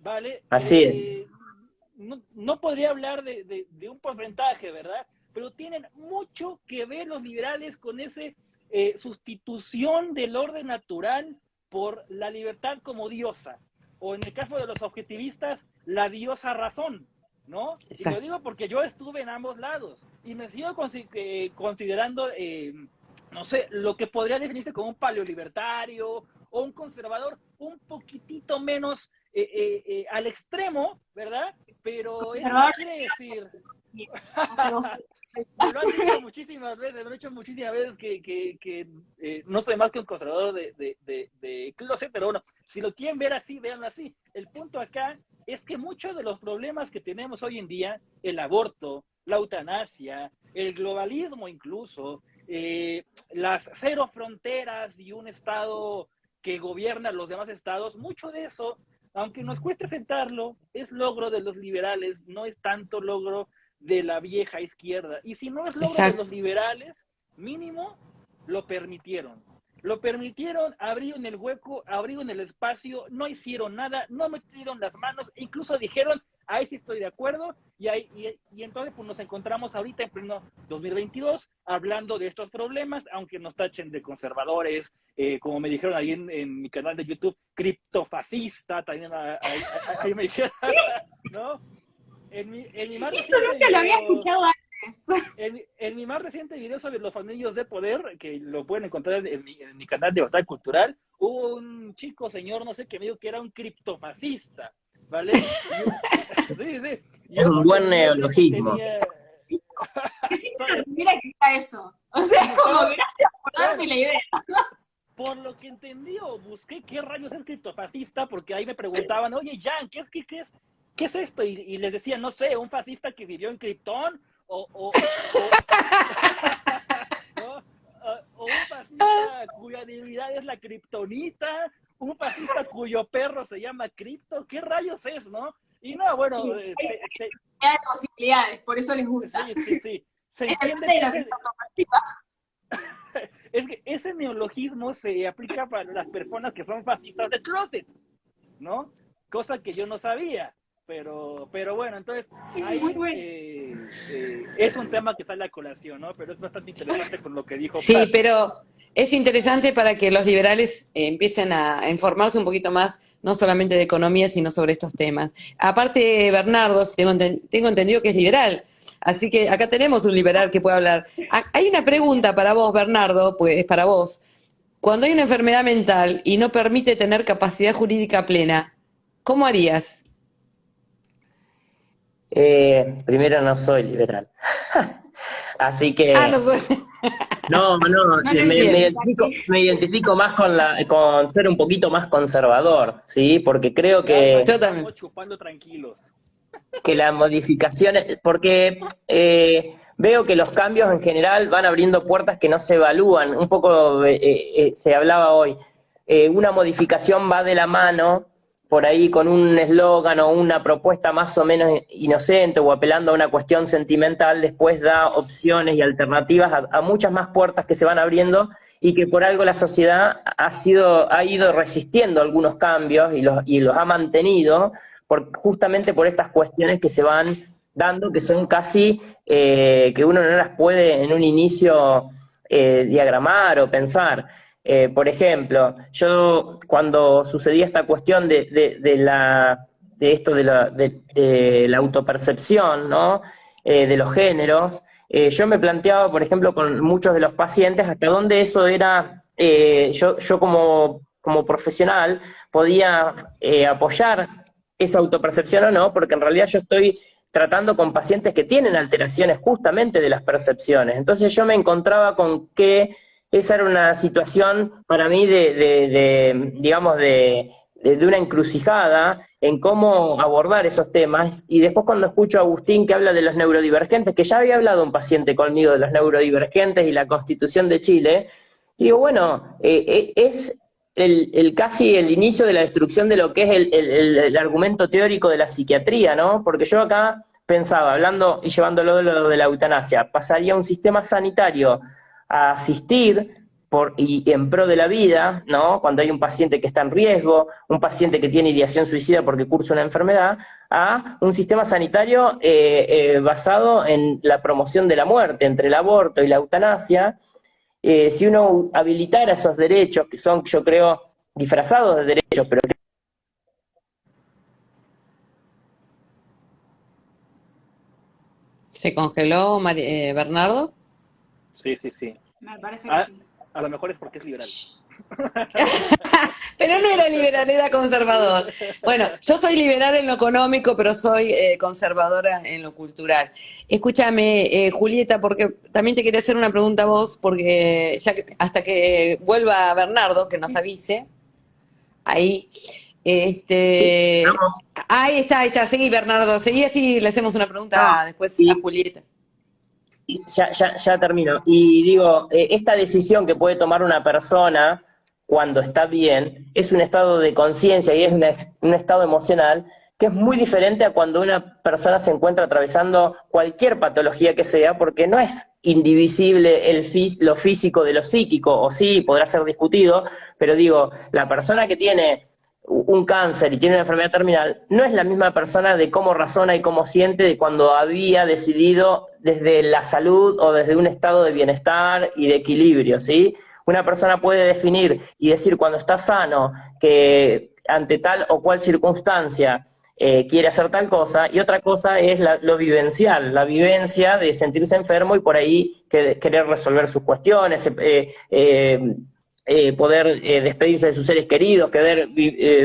¿Vale? Así es. No podría hablar de un porcentaje, ¿verdad? Pero tienen mucho que ver los liberales con esa sustitución del orden natural por la libertad como diosa. O en el caso de los objetivistas, la diosa razón. ¿no? Y Exacto. lo digo porque yo estuve en ambos lados y me sigo considerando, no sé, lo que podría definirse como un paleolibertario o un conservador un poquitito menos al extremo, ¿verdad? Pero eso no Conservador. quiere decir... No sé vos. Me lo han dicho muchísimas veces, me lo han dicho muchísimas veces no soy más que un conservador de closet, pero bueno, si lo quieren ver así, véanlo así. El punto acá es que muchos de los problemas que tenemos hoy en día, el aborto, la eutanasia, el globalismo incluso, las cero fronteras y un Estado que gobierna los demás estados, mucho de eso, aunque nos cueste aceptarlo, es logro de los liberales, no es tanto logro de la vieja izquierda. Y si no es logro de los Exacto. liberales, mínimo lo permitieron. Lo permitieron, abrieron el hueco, abrieron el espacio, no hicieron nada, no metieron las manos, incluso dijeron, ahí sí estoy de acuerdo, y entonces pues nos encontramos ahorita en pleno 2022 hablando de estos problemas, aunque nos tachen de conservadores, como me dijeron ahí en mi canal de YouTube, criptofascista, también ahí me dijeron, ¿no? En mi más Eso reciente nunca lo había video, escuchado antes. en mi más reciente video sobre los anillos de poder, que lo pueden encontrar en mi canal de Batalla Cultural, hubo un chico, señor, no sé, que me dijo que era un criptofascista, ¿vale? Sí, sí. Es Yo un porque buen vi que neologismo. tenía... Recién la primera que está eso. O sea, como gracias por darme la idea. Por lo que entendí o busqué qué rayos es criptofascista, porque ahí me preguntaban, oye, Jan, ¿qué es esto? Y les decía, no sé, un fascista que vivió en Krypton, ¿no? O un fascista cuya debilidad es la kriptonita, un fascista cuyo perro se llama Cripto, ¿qué rayos es, no? Y no, bueno, Sí, hay posibilidades, por eso les gusta. sí. Se entiende Depende de que lo que está tomando. es que ese neologismo se aplica para las personas que son fascistas de closet, ¿no? Cosa que yo no sabía. Pero bueno, entonces ahí Muy bueno. es un tema que sale a colación, ¿no? Pero es bastante interesante con lo que dijo Sí, Pato. pero es interesante para que los liberales empiecen a informarse un poquito más, no solamente de economía, sino sobre estos temas. Aparte, Bernardo, si tengo entendido que es liberal, así que acá tenemos un liberal que puede hablar. Hay una pregunta para vos, Bernardo, pues es para vos. Cuando hay una enfermedad mental y no permite tener capacidad jurídica plena, ¿cómo harías? Primero no soy liberal. Así Ah, que no sé. no, No lo Bien. me identifico más con ser un poquito más conservador, ¿sí? Porque creo Calma, Yo estamos también. chupando tranquilos. que las modificaciones, porque veo que los cambios en general van abriendo puertas que no se evalúan. Un poco se hablaba hoy, una modificación va de la mano por ahí con un eslogan o una propuesta más o menos inocente o apelando a una cuestión sentimental, después da opciones y alternativas a muchas más puertas que se van abriendo y que por algo la sociedad ha ido resistiendo algunos cambios y los ha mantenido justamente por estas cuestiones que se van dando, que son casi que uno no las puede en un inicio diagramar o pensar. Por ejemplo, yo cuando sucedía esta cuestión de esto de la autopercepción, ¿no? De los géneros, yo me planteaba, por ejemplo, con muchos de los pacientes, hasta dónde eso era, yo como profesional podía apoyar esa autopercepción o no, porque en realidad yo estoy tratando con pacientes que tienen alteraciones justamente de las percepciones. Entonces yo me encontraba con que esa era una situación para mí digamos, de una encrucijada en cómo abordar esos temas. Y después cuando escucho a Agustín que habla de los neurodivergentes, que ya había hablado un paciente conmigo de los neurodivergentes y la Constitución de Chile, digo, bueno, es casi el inicio de la destrucción de lo que es el argumento teórico de la psiquiatría, ¿no? Porque yo acá pensaba, hablando y llevándolo de lo de la eutanasia, pasaría un sistema sanitario a asistir y en pro de la vida, ¿no? Cuando hay un paciente que está en riesgo, un paciente que tiene ideación suicida porque cursa una enfermedad, a un sistema sanitario basado en la promoción de la muerte, entre el aborto y la eutanasia. Si uno habilitara esos derechos, que son, yo creo, disfrazados de derechos, pero ¿Se congeló Bernardo? Sí, sí, sí. Me parece que A, sí. a lo mejor es porque es liberal. Pero no era liberal, era conservador. Bueno, yo soy liberal en lo económico, pero soy conservadora en lo cultural. Escúchame, Julieta, porque también te quería hacer una pregunta a vos, porque hasta que vuelva Bernardo, que nos avise, ahí, Sí, este, estamos. ahí está, seguí Bernardo, seguí así, le hacemos una No, pregunta después a y Julieta. ya termino. Y digo, esta decisión que puede tomar una persona cuando está bien es un estado de conciencia y es un estado emocional que es muy diferente a cuando una persona se encuentra atravesando cualquier patología que sea, porque no es indivisible lo físico de lo psíquico, o sí, podrá ser discutido, pero digo, la persona que tiene un cáncer y tiene una enfermedad terminal, no es la misma persona de cómo razona y cómo siente de cuando había decidido desde la salud o desde un estado de bienestar y de equilibrio, ¿sí? Una persona puede definir y decir cuando está sano que ante tal o cual circunstancia quiere hacer tal cosa, y otra cosa es lo vivencial, la vivencia de sentirse enfermo y por ahí querer resolver sus cuestiones, poder despedirse de sus seres queridos, querer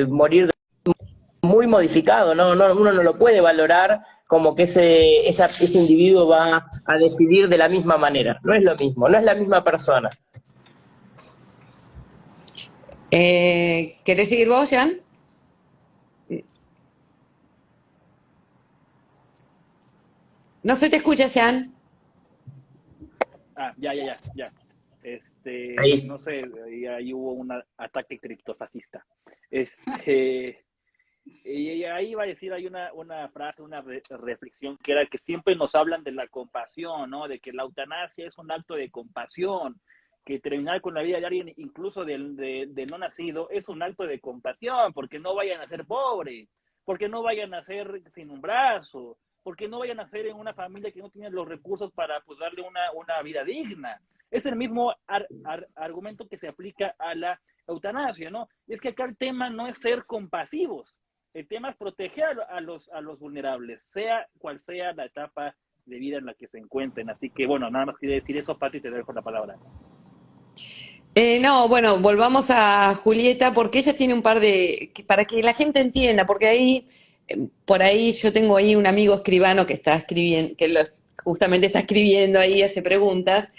morir muy modificado, ¿no? Uno no lo puede valorar como que ese individuo va a decidir de la misma manera. No es lo mismo, no es la misma persona. ¿Querés seguir vos, Jan? No se te escucha, Jan. Ah, ya. Ahí. No sé, ahí hubo un ataque criptofascista. Este, y ahí iba a decir, hay una frase, una reflexión que era que siempre nos hablan de la compasión, ¿no? De que la eutanasia es un acto de compasión, que terminar con la vida de alguien, incluso del no nacido, es un acto de compasión, porque no vayan a ser pobres, porque no vayan a ser sin un brazo, porque no vayan a ser en una familia que no tiene los recursos para pues, darle una vida digna. Es el mismo argumento que se aplica a la eutanasia, ¿no? Y es que acá el tema no es ser compasivos, el tema es proteger a los vulnerables, sea cual sea la etapa de vida en la que se encuentren. Así que, bueno, nada más quería decir eso, Pati, te dejo la palabra. No, bueno, volvamos a Julieta porque ella tiene un par para que la gente entienda, porque ahí, por ahí yo tengo ahí un amigo escribano que está escribiendo, justamente está escribiendo ahí, hace preguntas,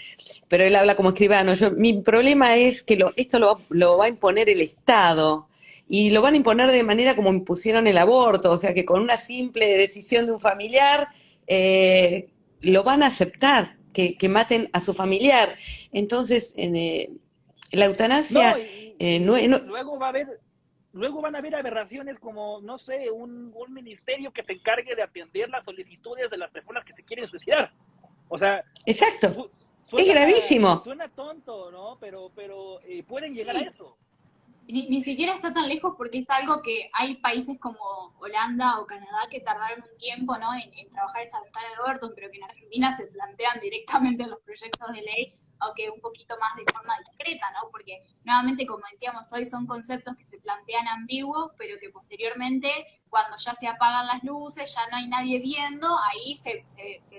pero él habla como escribano. Mi problema es que esto lo va a imponer el Estado y lo van a imponer de manera como impusieron el aborto, o sea que con una simple decisión de un familiar lo van a aceptar, que maten a su familiar. Entonces, la No, eutanasia luego luego van a haber aberraciones como, no sé, un ministerio que se encargue de atender las solicitudes de las personas que se quieren suicidar. O sea, exacto, su, es gravísimo. suena tonto, ¿no? Pero pueden llegar a Sí, eso. ni siquiera está tan lejos porque es algo que hay países como Holanda o Canadá que tardaron un tiempo, ¿no? en trabajar esa ventana de aborto, pero que en Argentina se plantean directamente en los proyectos de ley, aunque un poquito más de forma discreta, ¿no? Porque nuevamente, como decíamos hoy, son conceptos que se plantean ambiguos, pero que posteriormente, cuando ya se apagan las luces, ya no hay nadie viendo, ahí se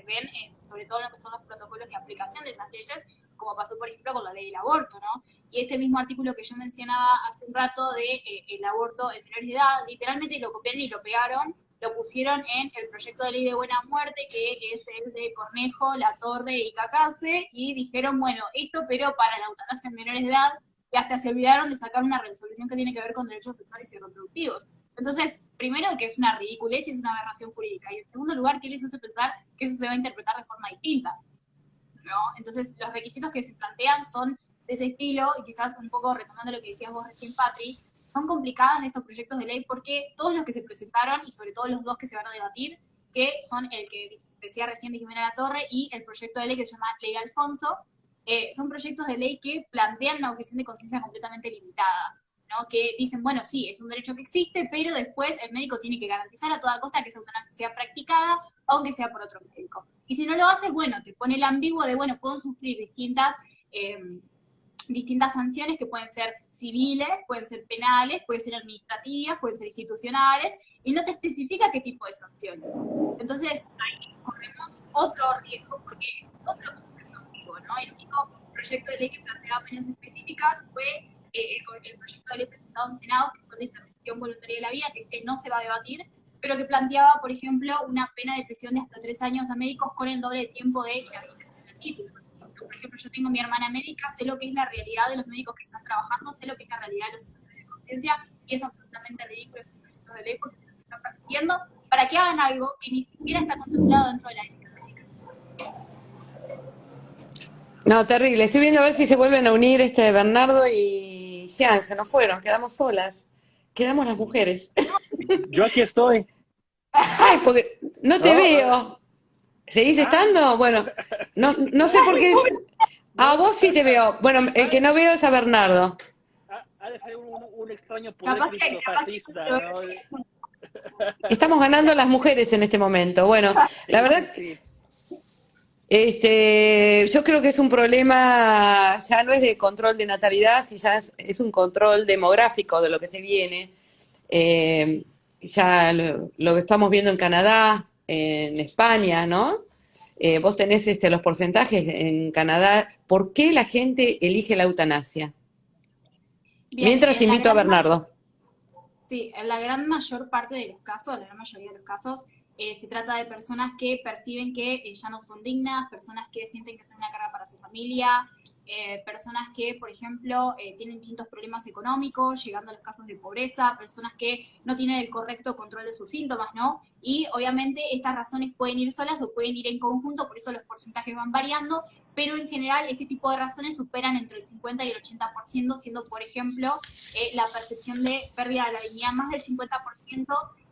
ven, sobre todo en lo que son los protocolos de aplicación de esas leyes, como pasó, por ejemplo, con la ley del aborto, ¿no? Y este mismo artículo que yo mencionaba hace un rato de el aborto en menores de edad, literalmente lo copiaron y lo pegaron, lo pusieron en el proyecto de ley de buena muerte, que es el de Cornejo, Latorre y Cacase, y dijeron, bueno, esto pero para la eutanasia en menores de edad, y hasta se olvidaron de sacar una resolución que tiene que ver con derechos sexuales y reproductivos. Entonces, primero que es una ridiculez y es una aberración jurídica, y en segundo lugar, ¿qué les hace pensar que eso se va a interpretar de forma distinta? ¿No? Entonces, los requisitos que se plantean son de ese estilo, y quizás un poco retomando lo que decías vos recién, Patri, son complicadas en estos proyectos de ley porque todos los que se presentaron, y sobre todo los dos que se van a debatir, que son el que decía recién de Jimena Latorre y el proyecto de ley que se llama Ley Alfonso, son proyectos de ley que plantean una objeción de conciencia completamente limitada, ¿no? Que dicen, bueno, sí, es un derecho que existe, pero después el médico tiene que garantizar a toda costa que esa eutanasia sea practicada, aunque sea por otro médico. Y si no lo haces, bueno, te pone el ambiguo de, bueno, puedo sufrir distintas distintas sanciones que pueden ser civiles, pueden ser penales, pueden ser administrativas, pueden ser institucionales, y no te especifica qué tipo de sanciones. Entonces, ahí corremos otro riesgo, porque es otro conflicto, ¿no? El único proyecto de ley que planteaba penas específicas fue el proyecto de ley presentado en Senado, que fue de interrupción voluntaria de la vida, que este no se va a debatir, pero que planteaba, por ejemplo, una pena de prisión de hasta 3 años a médicos con el doble de tiempo de inhabilitación del título. Por ejemplo, yo tengo mi hermana médica, sé lo que es la realidad de los médicos que están trabajando, sé lo que es la realidad de los sectores de conciencia, y es absolutamente ridículo ese proyecto de ley porque se los están persiguiendo para que hagan algo que ni siquiera está contemplado dentro de la ética médica. No, terrible. Estoy viendo a ver si se vuelven a unir Bernardo y Jean. Se nos fueron, quedamos solas. Quedamos las mujeres. Yo aquí estoy. Ay, porque no te No, veo. ¿Seguís estando? Bueno, no sé por qué. A vos sí te veo. Bueno, el que no veo es a Bernardo. Ha de ser un extraño poder Capaz que criptofascista, ¿no? Estamos ganando las mujeres en este momento. Bueno, Sí, la verdad, sí. yo creo que es un problema, ya no es de control de natalidad, si ya es un control demográfico de lo que se viene. Ya lo estamos viendo en Canadá, en España, ¿no? Vos tenés los porcentajes en Canadá. ¿Por qué la gente elige la eutanasia? Bien, Mientras invito a Bernardo. Sí, en la gran mayor parte de los casos, la gran mayoría de los casos, se trata de personas que perciben que ya no son dignas, personas que sienten que son una carga para su familia, personas que, por ejemplo, tienen distintos problemas económicos, llegando a los casos de pobreza, personas que no tienen el correcto control de sus síntomas, ¿no? Y obviamente estas razones pueden ir solas o pueden ir en conjunto, por eso los porcentajes van variando, pero en general este tipo de razones superan entre el 50 y el 80%, siendo, por ejemplo, la percepción de pérdida de la dignidad más del 50%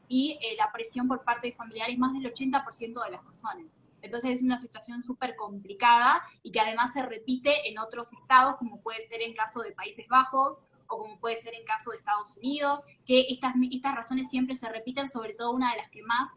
y la presión por parte de familiares más del 80% de las razones. Entonces es una situación súper complicada y que además se repite en otros estados, como puede ser en caso de Países Bajos o como puede ser en caso de Estados Unidos, que estas razones siempre se repiten, sobre todo una de las que más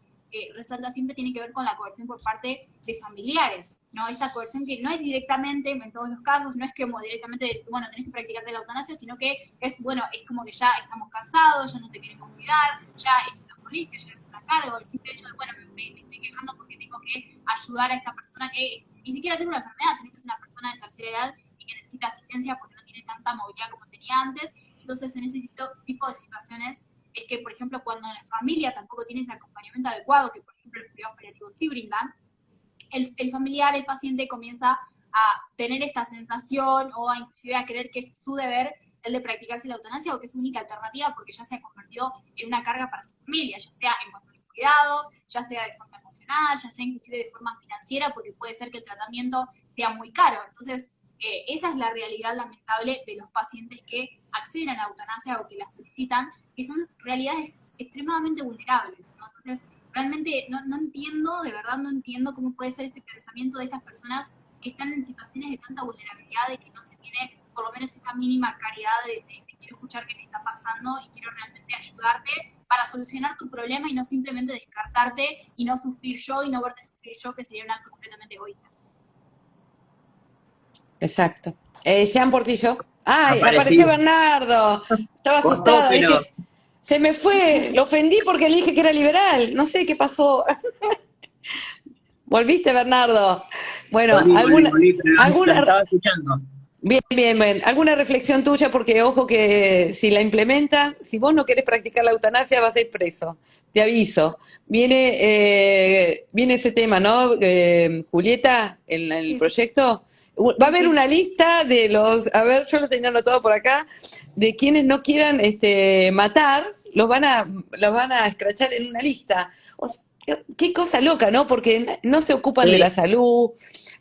resalta siempre tiene que ver con la coerción por parte de familiares, ¿no? Esta coerción que no es directamente, en todos los casos, no es como directamente, bueno, tenés que practicarte la eutanasia, sino que es, bueno, es como que ya estamos cansados, ya no te queremos cuidar, ya es una molestia, ya es una carga, o el simple hecho de, bueno, me estoy quejando porque tengo que ayudar a esta persona que ni siquiera tiene una enfermedad, sino que es una persona de tercera edad y que necesita asistencia porque no tiene tanta movilidad como tenía antes. Entonces, en ese tipo de situaciones es que, por ejemplo, cuando la familia tampoco tiene ese acompañamiento adecuado, que por ejemplo los cuidados paliativos sí brindan, el familiar, el paciente comienza a tener esta sensación o a inclusive a creer que es su deber el de practicarse la eutanasia o que es su única alternativa porque ya se ha convertido en una carga para su familia, ya sea en cuanto a los cuidados, ya sea de forma emocional, ya sea inclusive de forma financiera, porque puede ser que el tratamiento sea muy caro. Entonces, esa es la realidad lamentable de los pacientes que acceden a la eutanasia o que la solicitan, que son realidades extremadamente vulnerables, ¿no? Entonces, realmente no entiendo, de verdad no entiendo cómo puede ser este pensamiento de estas personas que están en situaciones de tanta vulnerabilidad, de que no se tiene por lo menos esta mínima caridad de quiero escuchar qué te está pasando y quiero realmente ayudarte para solucionar tu problema y no simplemente descartarte y no sufrir yo y no verte sufrir yo, que sería un acto completamente egoísta. Exacto. Jean Portillo. ¡Ay! Aparecí. Apareció Bernardo. Estaba Costó, asustada. pero Dije, se me fue. Lo ofendí porque le dije que era liberal. No sé qué pasó. ¿Volviste, Bernardo? Bueno, volví, pero los alguna, estaba escuchando. bien. ¿Alguna reflexión tuya? Porque ojo que si la implementan, si vos no querés practicar la eutanasia vas a ir preso. Te aviso. Viene ese tema, ¿no? Julieta, en el Sí, proyecto. Va a haber una lista de a ver, yo lo tenía anotado por acá, de quienes no quieran matar, los van a escrachar en una lista. Qué cosa loca, ¿no? Porque no se ocupan de la salud,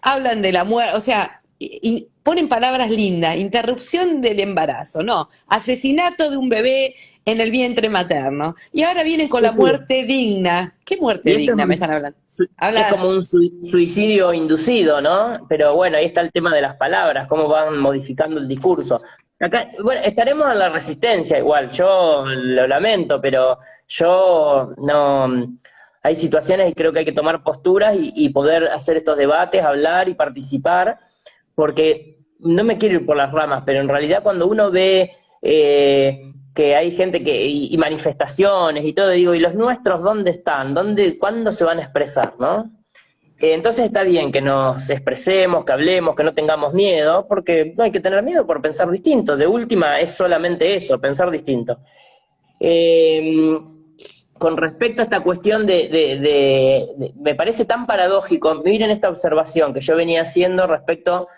hablan de la muerte, o sea, y ponen palabras lindas, interrupción del embarazo, no, asesinato de un bebé en el vientre materno. Y ahora vienen con la Sí. muerte digna. ¿Qué muerte Y esto digna me están hablando? es como un suicidio inducido, ¿no? Pero bueno, ahí está el tema de las palabras, cómo van modificando el discurso. Acá, bueno, estaremos en la resistencia igual, yo lo lamento, pero yo no... Hay situaciones y creo que hay que tomar posturas y poder hacer estos debates, hablar y participar, porque no me quiero ir por las ramas, pero en realidad cuando uno ve que hay gente y manifestaciones y todo, digo, ¿y los nuestros dónde están? ¿Cuándo se van a expresar, no? Entonces está bien que nos expresemos, que hablemos, que no tengamos miedo, porque no hay que tener miedo por pensar distinto. De última es solamente eso, pensar distinto. Eh, con respecto a esta cuestión me parece tan paradójico, miren esta observación que yo venía haciendo respecto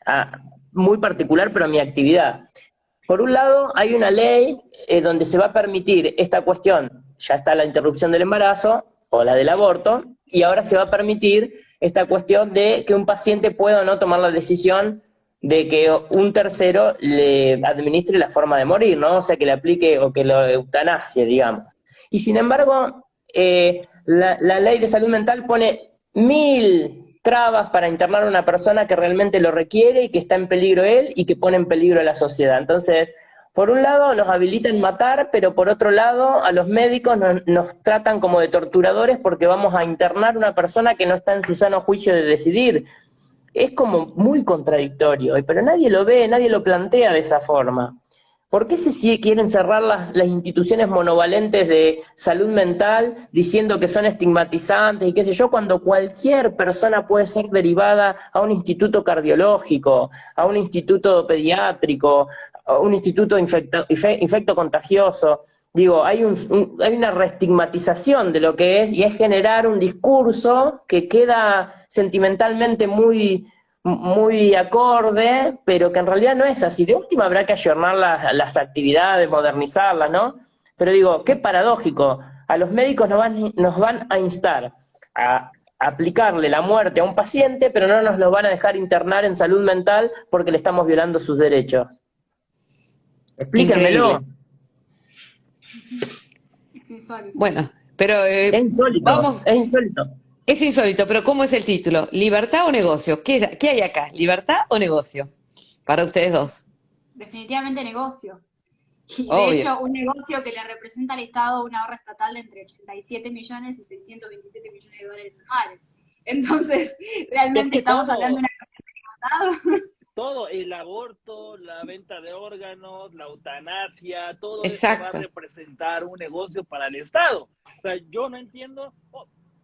a, muy particular, pero a mi actividad. Por un lado, hay una ley donde se va a permitir esta cuestión, ya está la interrupción del embarazo o la del aborto, y ahora se va a permitir esta cuestión de que un paciente pueda o no tomar la decisión de que un tercero le administre la forma de morir, ¿no? O sea, que le aplique o que lo eutanasie, digamos. Y sin embargo, la ley de salud mental pone 1000 trabas para internar a una persona que realmente lo requiere y que está en peligro él y que pone en peligro a la sociedad. Entonces, por un lado nos habilitan matar, pero por otro lado a los médicos nos tratan como de torturadores porque vamos a internar a una persona que no está en su sano juicio de decidir. Es como muy contradictorio, pero nadie lo ve, nadie lo plantea de esa forma. ¿Por qué quieren cerrar las instituciones monovalentes de salud mental diciendo que son estigmatizantes y qué sé yo, cuando cualquier persona puede ser derivada a un instituto cardiológico, a un instituto pediátrico, a un instituto infecto contagioso? Digo, hay una reestigmatización de lo que es, y es generar un discurso que queda sentimentalmente muy acorde, pero que en realidad no es así. De última habrá que ayornar las actividades, modernizarlas, ¿no? Pero digo, qué paradójico, a los médicos nos van a instar a aplicarle la muerte a un paciente, pero no nos lo van a dejar internar en salud mental porque le estamos violando sus derechos. Explíquenmelo. Increíble. Es insólito. Bueno, pero Es insólito, vamos, es insólito. es insólito, pero ¿cómo es el título? ¿Libertad o negocio? ¿Qué hay acá? ¿Libertad o negocio? Para ustedes dos. Definitivamente negocio. Y de Obvio. hecho, un negocio que le representa al Estado una ahorro estatal de entre 87 millones y 627 millones de dólares anuales. Entonces, realmente que estamos todo- hablando de una cuestión de libertad. Todo, el aborto, la venta de órganos, la eutanasia, todo eso va a Exacto. representar un negocio para el Estado. O sea, yo no entiendo,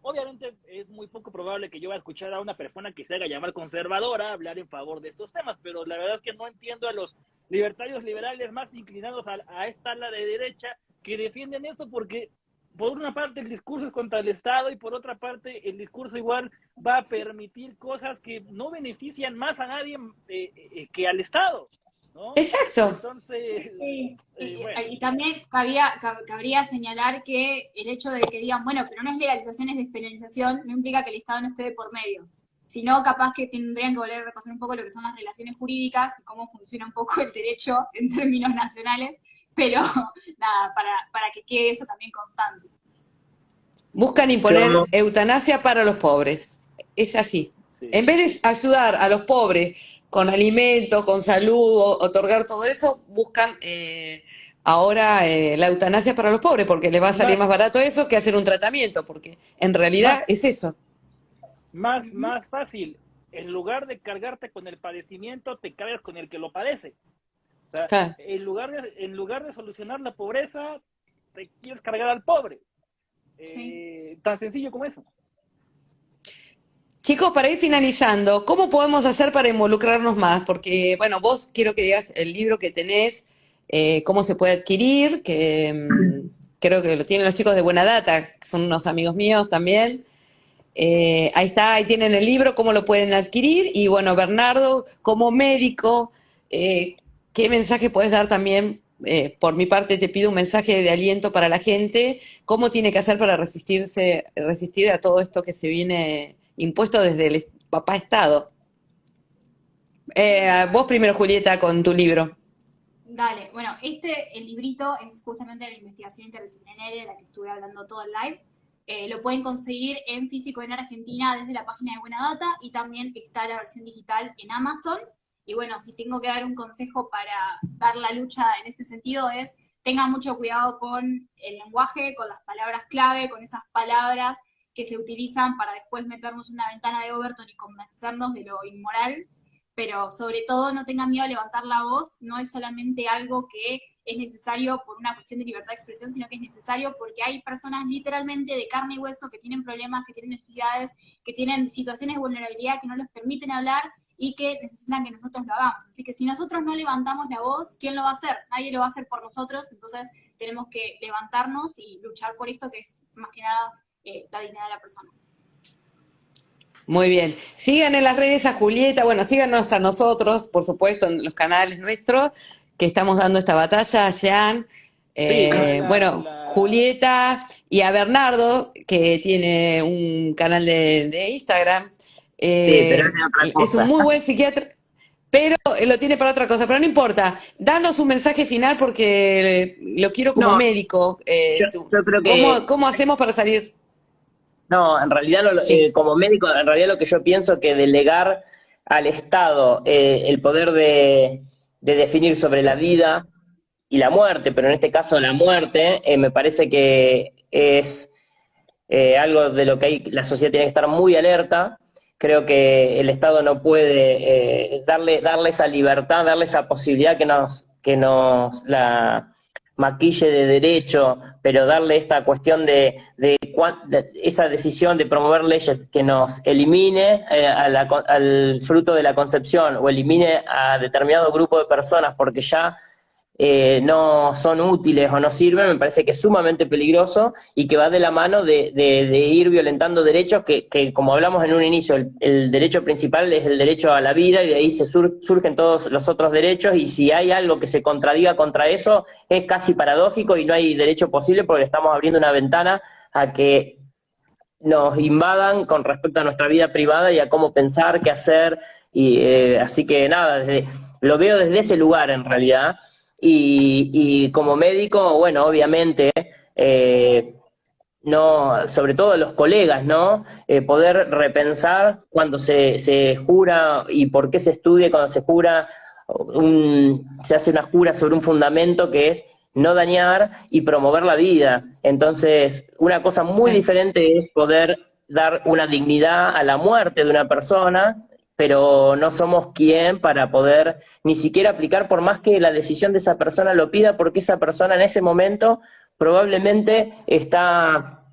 obviamente es muy poco probable que yo vaya a escuchar a una persona que se haga llamar conservadora hablar en favor de estos temas, pero la verdad es que no entiendo a los libertarios liberales más inclinados a esta ala de derecha que defienden esto, porque por una parte el discurso es contra el Estado y por otra parte el discurso igual va a permitir cosas que no benefician más a nadie que al Estado, ¿no? Exacto. Entonces, Sí. bueno. Y también cabría señalar que el hecho de que digan, bueno, pero no es legalización, es despenalización, no implica que el Estado no esté de por medio. Sino capaz que tendrían que volver a repasar un poco lo que son las relaciones jurídicas y cómo funciona un poco el derecho en términos nacionales, pero nada, para que quede eso también constancia. Buscan imponer eutanasia para los pobres. Es así. Sí. En vez de ayudar a los pobres con alimento, con salud, otorgar todo eso, buscan ahora la eutanasia para los pobres, porque les va a salir más barato eso que hacer un tratamiento, porque en realidad es eso. Más fácil, en lugar de cargarte con el padecimiento, te cargas con el que lo padece. O sea, Claro. en lugar de solucionar la pobreza, te quieres cargar al pobre. Sí. Tan sencillo como eso. Chicos, para ir finalizando, ¿cómo podemos hacer para involucrarnos más? Porque, bueno, vos quiero que digas el libro que tenés, cómo se puede adquirir, que creo que lo tienen los chicos de Buena Data, que son unos amigos míos también. Ahí está, ahí tienen el libro, cómo lo pueden adquirir. Y bueno, Bernardo, como médico, ¿qué mensaje puedes dar también? Por mi parte, te pido un mensaje de aliento para la gente. ¿Cómo tiene que hacer para resistir a todo esto que se viene impuesto desde el papá Estado? Vos primero, Julieta, con tu libro. Dale, bueno, el librito es justamente la investigación interdisciplinaria de la que estuve hablando todo el live. Lo pueden conseguir en físico en Argentina desde la página de Buena Data y también está la versión digital en Amazon. Y bueno, si tengo que dar un consejo para dar la lucha en este sentido es, tengan mucho cuidado con el lenguaje, con las palabras clave, con esas palabras que se utilizan para después meternos en una ventana de Overton y convencernos de lo inmoral. pero sobre todo no tengan miedo a levantar la voz, no es solamente algo que es necesario por una cuestión de libertad de expresión, sino que es necesario porque hay personas literalmente de carne y hueso que tienen problemas, que tienen necesidades, que tienen situaciones de vulnerabilidad que no les permiten hablar y que necesitan que nosotros lo hagamos. Así que si nosotros no levantamos la voz, ¿quién lo va a hacer? Nadie lo va a hacer por nosotros, entonces tenemos que levantarnos y luchar por esto que es más que nada la dignidad de la persona. Muy bien. Sigan en las redes a Julieta, bueno, síganos a nosotros, por supuesto, en los canales nuestros, que estamos dando esta batalla, a Jean, Sí, bueno, Julieta y a Bernardo, que tiene un canal de Instagram. Sí, pero es de otra Es un cosa. muy buen psiquiatra, pero lo tiene para otra cosa. Pero no importa, danos un mensaje final porque lo quiero como No, médico. yo creo que ¿Cómo hacemos para salir? no, en realidad Sí. como médico, en realidad lo que yo pienso que delegar al Estado el poder de definir sobre la vida y la muerte, pero en este caso la muerte, me parece que es algo de lo que la sociedad tiene que estar muy alerta. Creo que el Estado no puede darle esa libertad, darle esa posibilidad que nos la maquille de derecho, pero darle esta cuestión de esa decisión de promover leyes que nos elimine al fruto de la concepción o elimine a determinado grupo de personas porque ya no son útiles o no sirven, me parece que es sumamente peligroso y que va de la mano de ir violentando derechos que, como hablamos en un inicio, el derecho principal es el derecho a la vida y de ahí surgen todos los otros derechos y si hay algo que se contradiga contra eso es casi paradójico y no hay derecho posible porque estamos abriendo una ventana a que nos invadan con respecto a nuestra vida privada y a cómo pensar, qué hacer, y así que nada, lo veo desde ese lugar en realidad, y como médico, bueno, obviamente, no, sobre todo los colegas, ¿no? Poder repensar cuando se jura y por qué se estudia cuando se jura, se hace una jura sobre un fundamento que es no dañar y promover la vida. Entonces, una cosa muy Sí. diferente es poder dar una dignidad a la muerte de una persona, pero no somos quien para poder ni siquiera aplicar por más que la decisión de esa persona lo pida, porque esa persona en ese momento probablemente está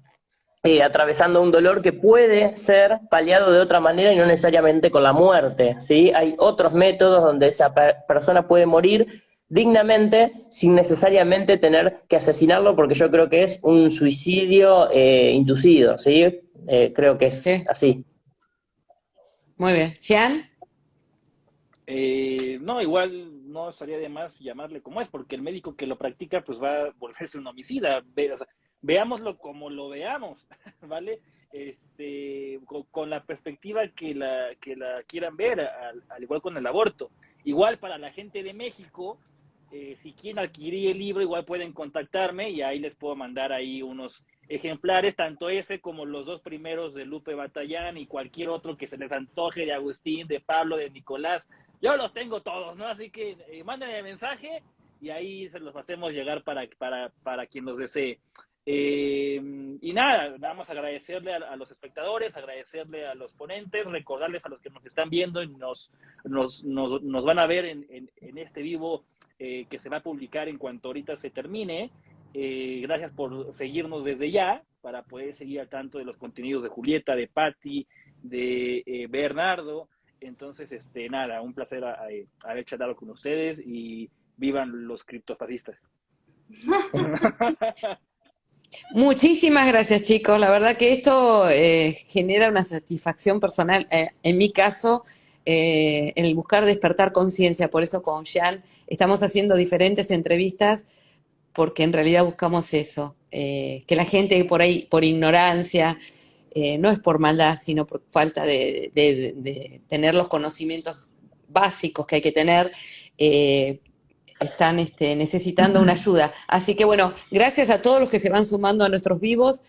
atravesando un dolor que puede ser paliado de otra manera y no necesariamente con la muerte, ¿sí? Hay otros métodos donde esa persona puede morir dignamente sin necesariamente tener que asesinarlo, porque yo creo que es un suicidio inducido, ¿sí? Creo que es Sí, así. muy bien. Jean, No, igual no estaría de más llamarle como es, porque el médico que lo practica pues va a volverse un homicida. O sea, veámoslo como lo veamos, ¿vale? Con la perspectiva que la quieran ver, al igual con el aborto. Igual para la gente de México, si quieren adquirir el libro, igual pueden contactarme y ahí les puedo mandar ahí unos ejemplares, tanto ese como los dos primeros de Lupe Batallán y cualquier otro que se les antoje de Agustín, de Pablo, de Nicolás. Yo los tengo todos, ¿no? Así que mándenme mensaje y ahí se los hacemos llegar para quien los desee. Y nada más agradecerle a los espectadores, agradecerle a los ponentes, recordarles a los que nos están viendo y nos van a ver en este vivo que se va a publicar en cuanto ahorita se termine. Gracias por seguirnos desde ya para poder seguir al tanto de los contenidos de Julieta, de Patti, de Bernardo. Entonces, nada, un placer haber charlado con ustedes y vivan los criptofascistas. muchísimas gracias, chicos. La verdad que esto genera una satisfacción personal. En mi caso, en el buscar despertar conciencia. Por eso con Jean estamos haciendo diferentes entrevistas porque en realidad buscamos eso. Que la gente por ahí, por ignorancia, no es por maldad, sino por falta de tener los conocimientos básicos que hay que tener, están necesitando una ayuda. Así que bueno, gracias a todos los que se van sumando a nuestros vivos,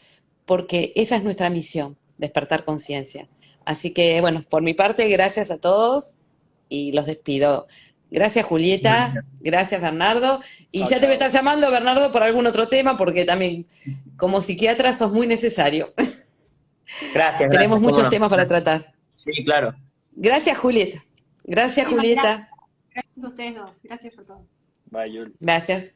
porque esa es nuestra misión, despertar conciencia. Así que bueno, por mi parte, gracias a todos y los despido. Gracias Julieta, gracias Bernardo, y Chao, ya te voy a chao. estar llamando Bernardo por algún otro tema, porque también como psiquiatra sos muy necesario. Gracias, Tenemos cómo muchos no. temas para tratar. Sí, claro. Gracias Julieta. Gracias, Muchísimas gracias. Julieta. Gracias a ustedes dos. Gracias por todo. Bye, Yul. Gracias.